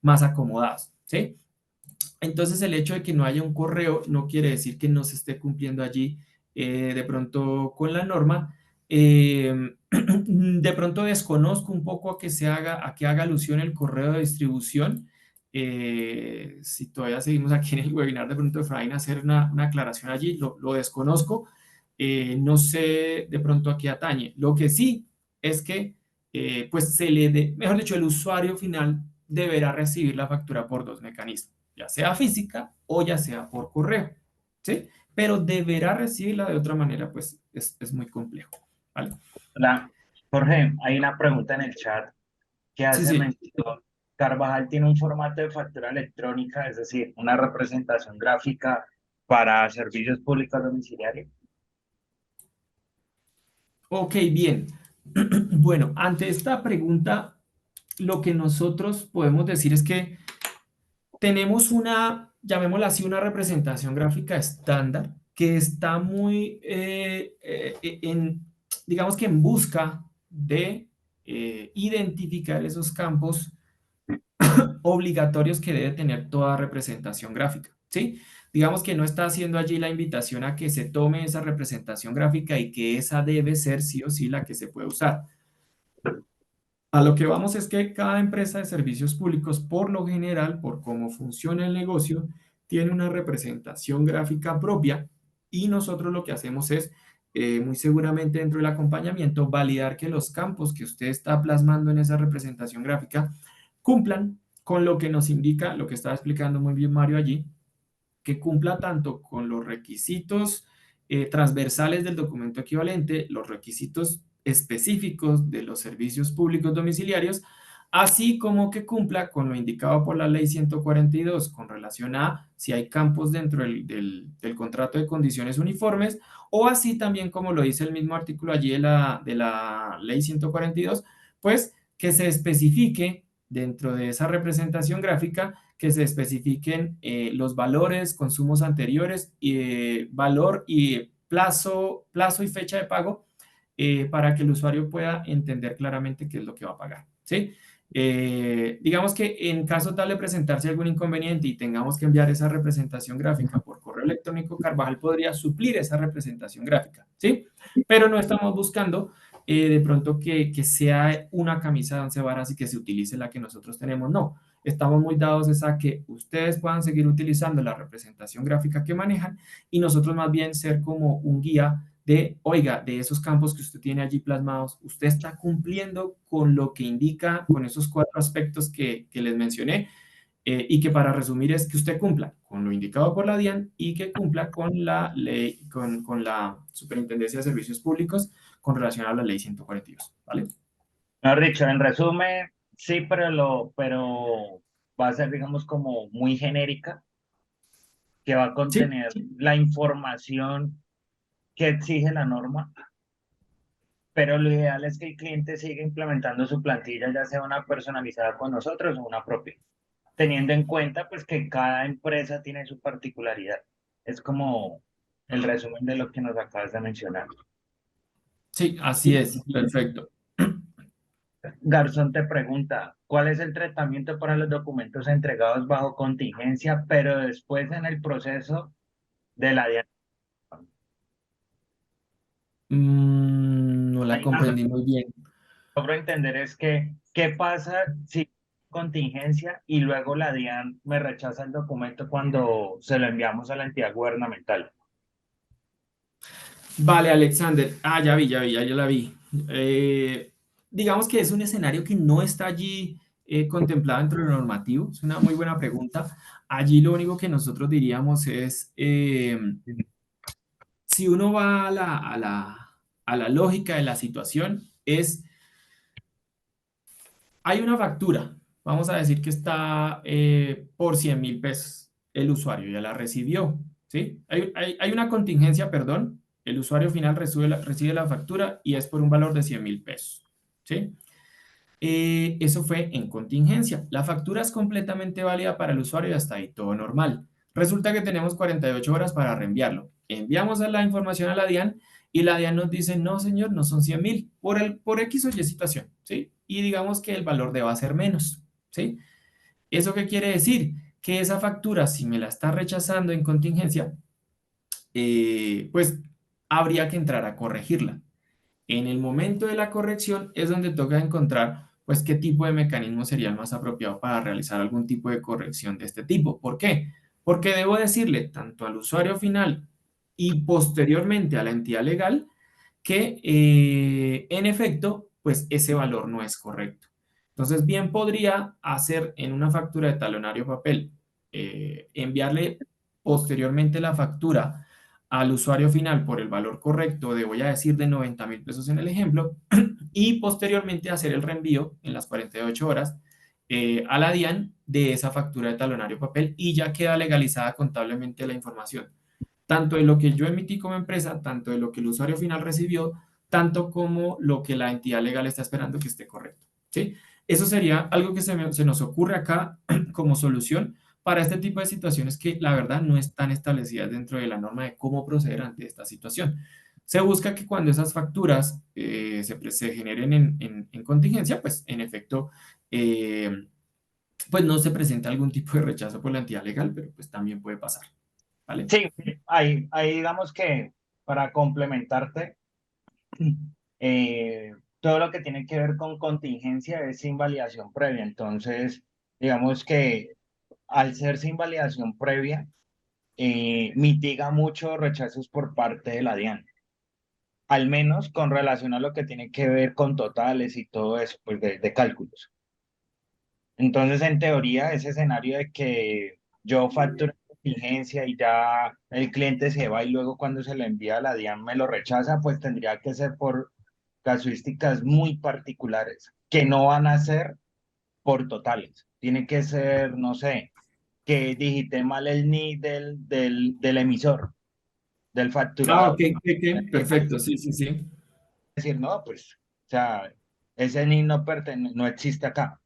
más acomodados, ¿sí? Entonces, el hecho de que no haya un correo no quiere decir que no se esté cumpliendo allí de pronto con la norma. De pronto desconozco un poco a que haga alusión el correo de distribución. Si todavía seguimos aquí en el webinar, de pronto Efraín hacer una aclaración allí, lo desconozco. No sé de pronto a qué atañe. Lo que sí es que, pues mejor dicho, el usuario final deberá recibir la factura por dos mecanismos, ya sea física o ya sea por correo, ¿sí? Pero deberá recibirla de otra manera, pues es muy complejo, ¿vale? Hola, Jorge, hay una pregunta en el chat que Sí, hace sí. mención. Carvajal tiene un formato de factura electrónica, es decir, una representación gráfica para servicios públicos domiciliarios. Ok, bien. Bueno, ante esta pregunta, lo que nosotros podemos decir es que tenemos llamémosla así, una representación gráfica estándar que está muy digamos que en busca de identificar esos campos obligatorios que debe tener toda representación gráfica, ¿sí? Digamos que no está haciendo allí la invitación a que se tome esa representación gráfica y que esa debe ser sí o sí la que se puede usar. A lo que vamos es que cada empresa de servicios públicos, por lo general, por cómo funciona el negocio, tiene una representación gráfica propia y nosotros lo que hacemos es, muy seguramente dentro del acompañamiento, validar que los campos que usted está plasmando en esa representación gráfica cumplan con lo que nos indica, lo que estaba explicando muy bien Mario allí, que cumpla tanto con los requisitos transversales del documento equivalente, los requisitos específicos de los servicios públicos domiciliarios, así como que cumpla con lo indicado por la ley 142 con relación a si hay campos dentro del contrato de condiciones uniformes, o así también como lo dice el mismo artículo allí de la ley 142, pues que se especifique dentro de esa representación gráfica que se especifiquen los valores, consumos anteriores, valor y plazo y fecha de pago para que el usuario pueda entender claramente qué es lo que va a pagar, ¿sí? Digamos que en caso tal de presentarse algún inconveniente y tengamos que enviar esa representación gráfica por correo electrónico, Carvajal podría suplir esa representación gráfica, ¿sí? Pero no estamos buscando de pronto que sea una camisa de 11 varas y que se utilice la que nosotros tenemos, no. Estamos muy dados es a que ustedes puedan seguir utilizando la representación gráfica que manejan y nosotros más bien ser como un guía de, oiga, de esos campos que usted tiene allí plasmados, usted está cumpliendo con lo que indica, con esos 4 aspectos que les mencioné, y que para resumir es que usted cumpla con lo indicado por la DIAN y que cumpla con la ley, con la Superintendencia de Servicios Públicos con relación a la ley 142, ¿vale? No, Richo, en resumen, sí, pero va a ser, digamos, como muy genérica, que va a Sí, contener la información que exige la norma, pero lo ideal es que el cliente siga implementando su plantilla, ya sea una personalizada con nosotros o una propia, teniendo en cuenta pues que cada empresa tiene su particularidad. Es como el resumen de lo que nos acabas de mencionar. sí, así es, perfecto. Garzón te pregunta, ¿cuál es el tratamiento para los documentos entregados bajo contingencia, pero después en el proceso de la DIAN? No la Ahí lo que comprendí muy bien. logro entender es que, ¿qué pasa si contingencia y luego la DIAN me rechaza el documento cuando se lo enviamos a la entidad gubernamental? Vale, Alexander. Ya la vi. Digamos que es un escenario que no está allí contemplado dentro de lo normativo. Es una muy buena pregunta. Allí lo único que nosotros diríamos es, si uno va a la lógica de la situación, es, hay una factura, vamos a decir que está por 100.000 pesos. El usuario ya la recibió, ¿sí? Hay una contingencia, perdón. El usuario final recibe la factura y es por un valor de 100.000 pesos, ¿sí? Eso fue en contingencia. La factura es completamente válida para el usuario y hasta ahí todo normal. Resulta que tenemos 48 horas para reenviarlo. Enviamos a la información a la DIAN y la DIAN nos dice, no señor, no son 100.000 por X o Y situación, ¿sí? Y digamos que el valor deba ser menos, ¿sí? ¿Eso qué quiere decir? Que esa factura, si me la está rechazando en contingencia, pues habría que entrar a corregirla. En el momento de la corrección es donde toca encontrar, pues, qué tipo de mecanismo sería el más apropiado para realizar algún tipo de corrección de este tipo. ¿Por qué? Porque debo decirle tanto al usuario final y posteriormente a la entidad legal que, en efecto, pues ese valor no es correcto. Entonces, bien podría hacer en una factura de talonario papel, enviarle posteriormente la factura al usuario final por el valor correcto de, voy a decir, de 90.000 pesos en el ejemplo, y posteriormente hacer el reenvío en las 48 horas a la DIAN de esa factura de talonario papel y ya queda legalizada contablemente la información, tanto de lo que yo emití como empresa, tanto de lo que el usuario final recibió, tanto como lo que la entidad legal está esperando que esté correcto, ¿sí? Eso sería algo que se nos ocurre acá como solución para este tipo de situaciones que la verdad no están establecidas dentro de la norma de cómo proceder ante esta situación. Se busca que cuando esas facturas se generen en contingencia, pues en efecto, pues no se presenta algún tipo de rechazo por la entidad legal, pero pues también puede pasar, ¿vale? Sí, ahí digamos que para complementarte, eh, todo lo que tiene que ver con contingencia es sin validación previa. Entonces, digamos que al ser sin validación previa, mitiga mucho rechazos por parte de la DIAN, al menos con relación a lo que tiene que ver con totales y todo eso, pues de cálculos. Entonces, en teoría, ese escenario de que yo facturo contingencia y ya el cliente se va y luego cuando se lo envía a la DIAN me lo rechaza, pues tendría que ser por casuísticas muy particulares, que no van a ser por totales. Tiene que ser, no sé, que digité mal el NID del emisor, del Ah, facturado. ok, ok, perfecto, sí, sí, sí. Decir, no, pues, o sea, ese NID no existe acá.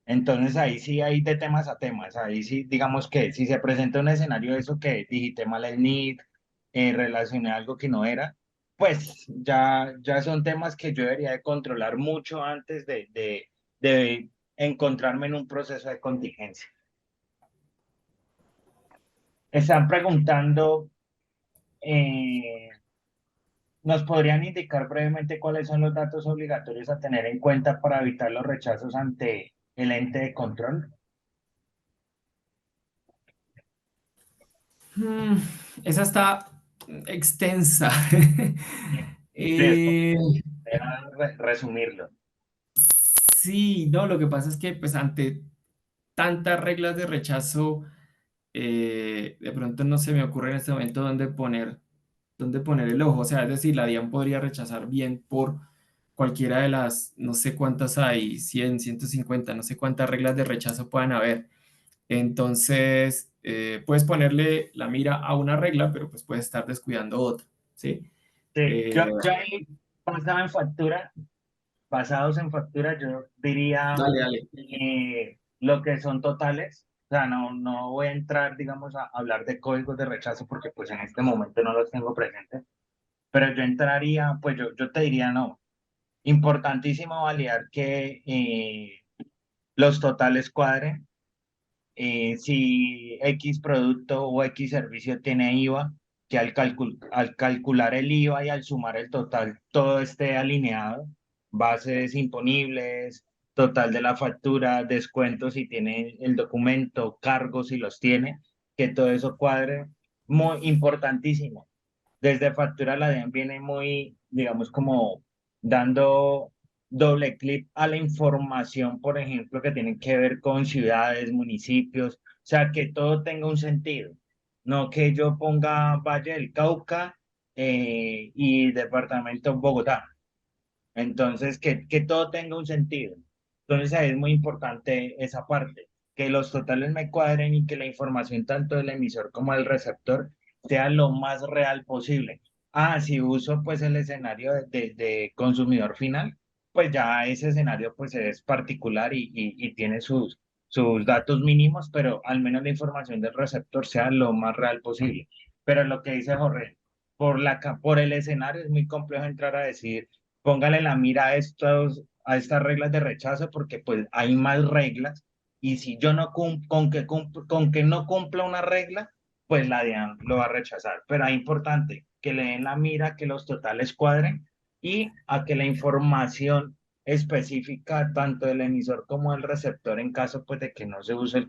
Entonces ahí sí hay de temas a temas, ahí sí digamos que si se presenta un escenario de eso que digité mal el NID, relacioné algo que no era, pues ya son temas que yo debería de controlar mucho antes de encontrarme en un proceso de contingencia. Están preguntando, ¿nos podrían indicar brevemente cuáles son los datos obligatorios a tener en cuenta para evitar los rechazos ante el ente de control? Esa está extensa. Sí, Eh, resumirlo. sí, no, lo que pasa es que pues ante tantas reglas de rechazo, de pronto no se me ocurre en este momento dónde poner el ojo. O sea, es decir, la DIAN podría rechazar bien por cualquiera de las, no sé cuántas hay, 100, 150, no sé cuántas reglas de rechazo puedan haber. Entonces, puedes ponerle la mira a una regla, pero pues puedes estar descuidando otra, ¿sí? Sí, Eh, yo ahí basados en factura, yo diría dale, dale. lo que son totales. O sea, no voy a entrar, digamos, a hablar de códigos de rechazo porque pues en este momento no los tengo presentes, pero yo entraría, pues yo te diría no. Importantísimo validar que los totales cuadren. Si X producto o X servicio tiene IVA, que al calcular el IVA y al sumar el total, todo esté alineado, bases imponibles, total de la factura, descuentos si tiene el documento, cargos si los tiene, que todo eso cuadre, muy importantísimo. Desde factura la DEAN viene muy, digamos, como dando doble clic a la información, por ejemplo, que tiene que ver con ciudades, municipios, o sea, que todo tenga un sentido, no que yo ponga Valle del Cauca y departamento Bogotá. Entonces, que todo tenga un sentido. Entonces, ahí es muy importante esa parte, que los totales me cuadren y que la información tanto del emisor como del receptor sea lo más real posible. Ah, si uso pues el escenario de consumidor final, pues ya ese escenario pues es particular y tiene sus datos mínimos, pero al menos la información del receptor sea lo más real posible. Pero lo que dice Jorge, por el escenario es muy complejo entrar a decir póngale la mira a estas reglas de rechazo porque pues hay más reglas y si yo no con que no cumpla una regla, pues la DIAN lo va a rechazar. Pero es importante que le den la mira, que los totales cuadren y a que la información específica tanto del emisor como del receptor en caso pues de que no se use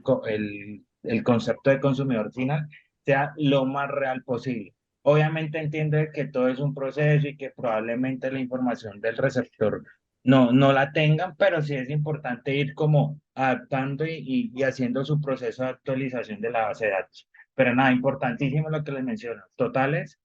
el concepto de consumidor final sea lo más real posible. Obviamente entiendo de que todo es un proceso y que probablemente la información del receptor no la tengan, pero sí es importante ir como adaptando y haciendo su proceso de actualización de la base de datos. Pero nada, importantísimo lo que les menciono, totales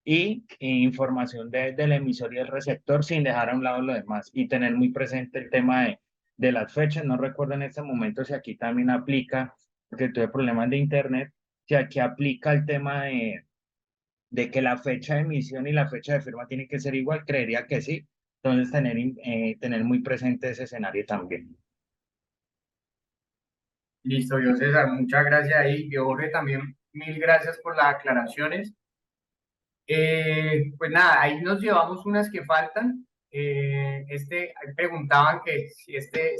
y información del emisor y el receptor sin dejar a un lado lo demás y tener muy presente el tema de las fechas. No recuerdo en este momento si aquí también aplica, porque tuve problemas de internet, si aquí aplica el tema de que la fecha de emisión y la fecha de firma tienen que ser igual, creería que sí. Entonces, tener muy presente ese escenario también. Listo, yo César, muchas gracias ahí. Yo Jorge también, mil gracias por las aclaraciones. Pues nada, ahí nos llevamos unas que faltan. Ahí preguntaban que si este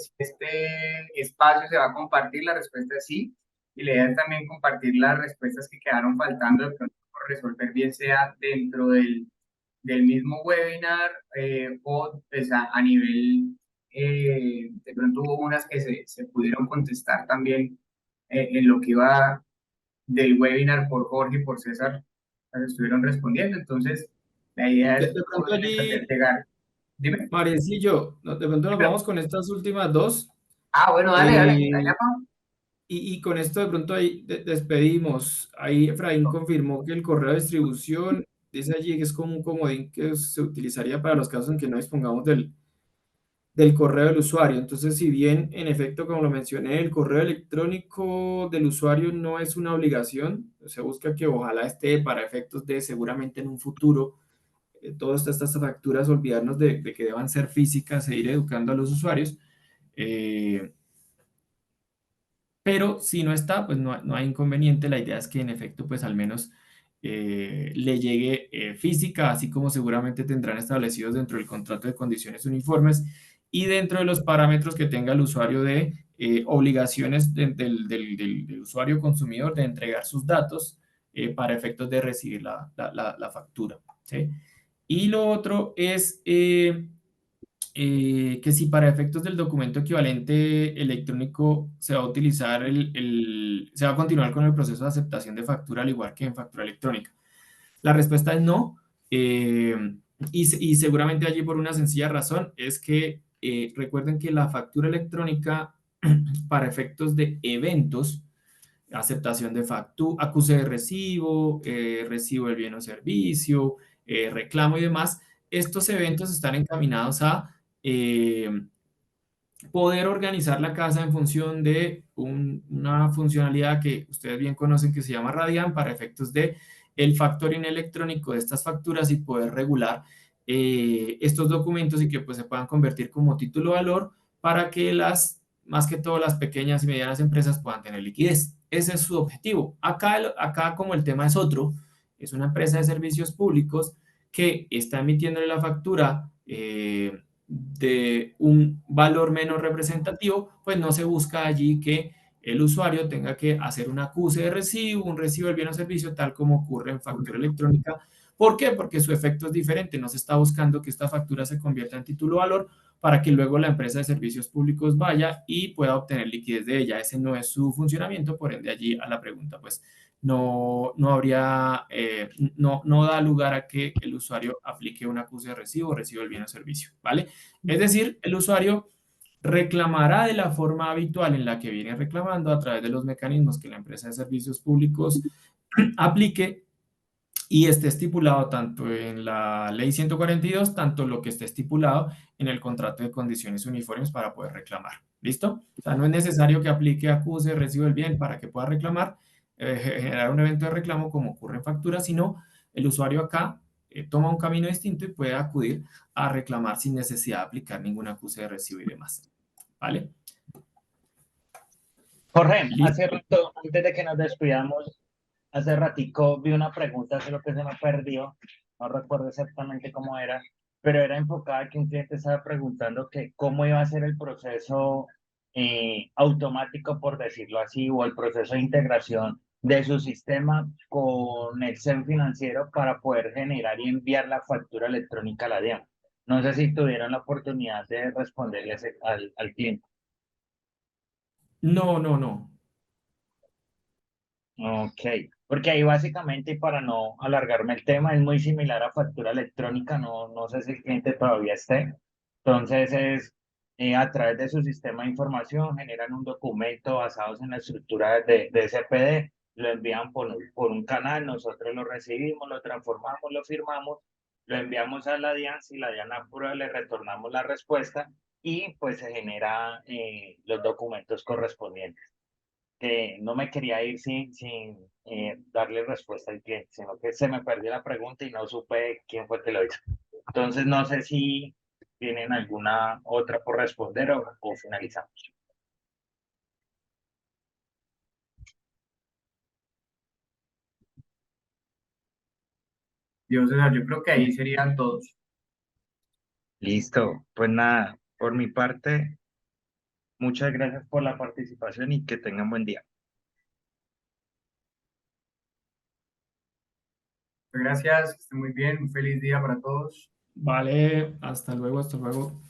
espacio se va a compartir, la respuesta es sí. Y la idea es también compartir las respuestas que quedaron faltando de pronto por resolver, bien sea dentro del mismo webinar o pues, a nivel, de pronto hubo unas que se pudieron contestar también en lo que iba del webinar por Jorge y por César, las estuvieron respondiendo. Entonces, la idea es De pronto poderles hacer allí, llegar. Dime. Mariencillo, de pronto nos vamos con estas últimas dos. Ah, bueno, dale, dale. eh, Allá, Pau. y con esto de pronto ahí despedimos. Ahí Efraín confirmó que el correo de distribución dice allí que es como un comodín que se utilizaría para los casos en que no dispongamos del correo del usuario. Entonces, si bien en efecto, como lo mencioné, el correo electrónico del usuario no es una obligación, se busca que ojalá esté para efectos de seguramente en un futuro, todas estas facturas, olvidarnos de que deban ser físicas e ir educando a los usuarios. Eh, pero si no está, pues no hay inconveniente. La idea es que en efecto, pues al menos le llegue física, así como seguramente tendrán establecidos dentro del contrato de condiciones uniformes y dentro de los parámetros que tenga el usuario de obligaciones del usuario consumidor de entregar sus datos para efectos de recibir la factura, ¿sí? Y lo otro es que si para efectos del documento equivalente electrónico se va a utilizar se va a continuar con el proceso de aceptación de factura al igual que en factura electrónica. La respuesta es no. Y seguramente allí por una sencilla razón es que recuerden que la factura electrónica para efectos de eventos, aceptación de factura, acuse de recibo, recibo del bien o servicio, reclamo y demás, estos eventos están encaminados a poder organizar la casa en función de una funcionalidad que ustedes bien conocen que se llama Radian para efectos de el factoring electrónico de estas facturas y poder regular estos documentos y que pues se puedan convertir como título valor para que más que todo las pequeñas y medianas empresas puedan tener liquidez. Ese es su objetivo. Acá como el tema es otro, es una empresa de servicios públicos que está emitiéndole la factura de un valor menos representativo, pues no se busca allí que el usuario tenga que hacer un acuse de recibo, un recibo del bien o servicio, tal como ocurre en factura electrónica. ¿Por qué? Porque su efecto es diferente. No se está buscando que esta factura se convierta en título valor para que luego la empresa de servicios públicos vaya y pueda obtener liquidez de ella. Ese no es su funcionamiento, por ende allí a la pregunta, pues no habría, no da lugar a que el usuario aplique un acuse de recibo o recibo del bien o servicio, ¿vale? Es decir, el usuario reclamará de la forma habitual en la que viene reclamando a través de los mecanismos que la empresa de servicios públicos aplique y esté estipulado tanto en la ley 142, tanto lo que esté estipulado en el contrato de condiciones uniformes para poder reclamar. ¿Listo? O sea, no es necesario que aplique acuse, recibo del bien para que pueda reclamar, generar un evento de reclamo como ocurre en factura, sino el usuario acá toma un camino distinto y puede acudir a reclamar sin necesidad de aplicar ningún acuse de recibo y demás. ¿Vale? Jorge, Listo. hace rato, antes de que nos despidamos, hace ratico vi una pregunta, solo que se me perdió, no recuerdo exactamente cómo era, pero era enfocada que un cliente estaba preguntando que cómo iba a ser el proceso automático, por decirlo así, o el proceso de integración de su sistema con el SEM financiero para poder generar y enviar la factura electrónica a la DIAN. No sé si tuvieron la oportunidad de responderle al cliente. No. Ok, porque ahí básicamente, y para no alargarme el tema, es muy similar a factura electrónica, no sé si el cliente todavía esté. Entonces es a través de su sistema de información, generan un documento basado en la estructura de SPD, lo envían por un canal, nosotros lo recibimos, lo transformamos, lo firmamos, lo enviamos a la DIAN, si la DIAN aprueba, le retornamos la respuesta y pues se genera los documentos correspondientes que no me quería ir sin darle respuesta al cliente, sino que se me perdió la pregunta y no supe quién fue que lo hizo. Entonces, no sé si tienen alguna otra por responder o finalizamos. Dios, César, yo creo que ahí serían todos. Listo, pues nada, por mi parte, muchas gracias por la participación y que tengan buen día. Gracias, que estén muy bien, un feliz día para todos. Vale, hasta luego, hasta luego.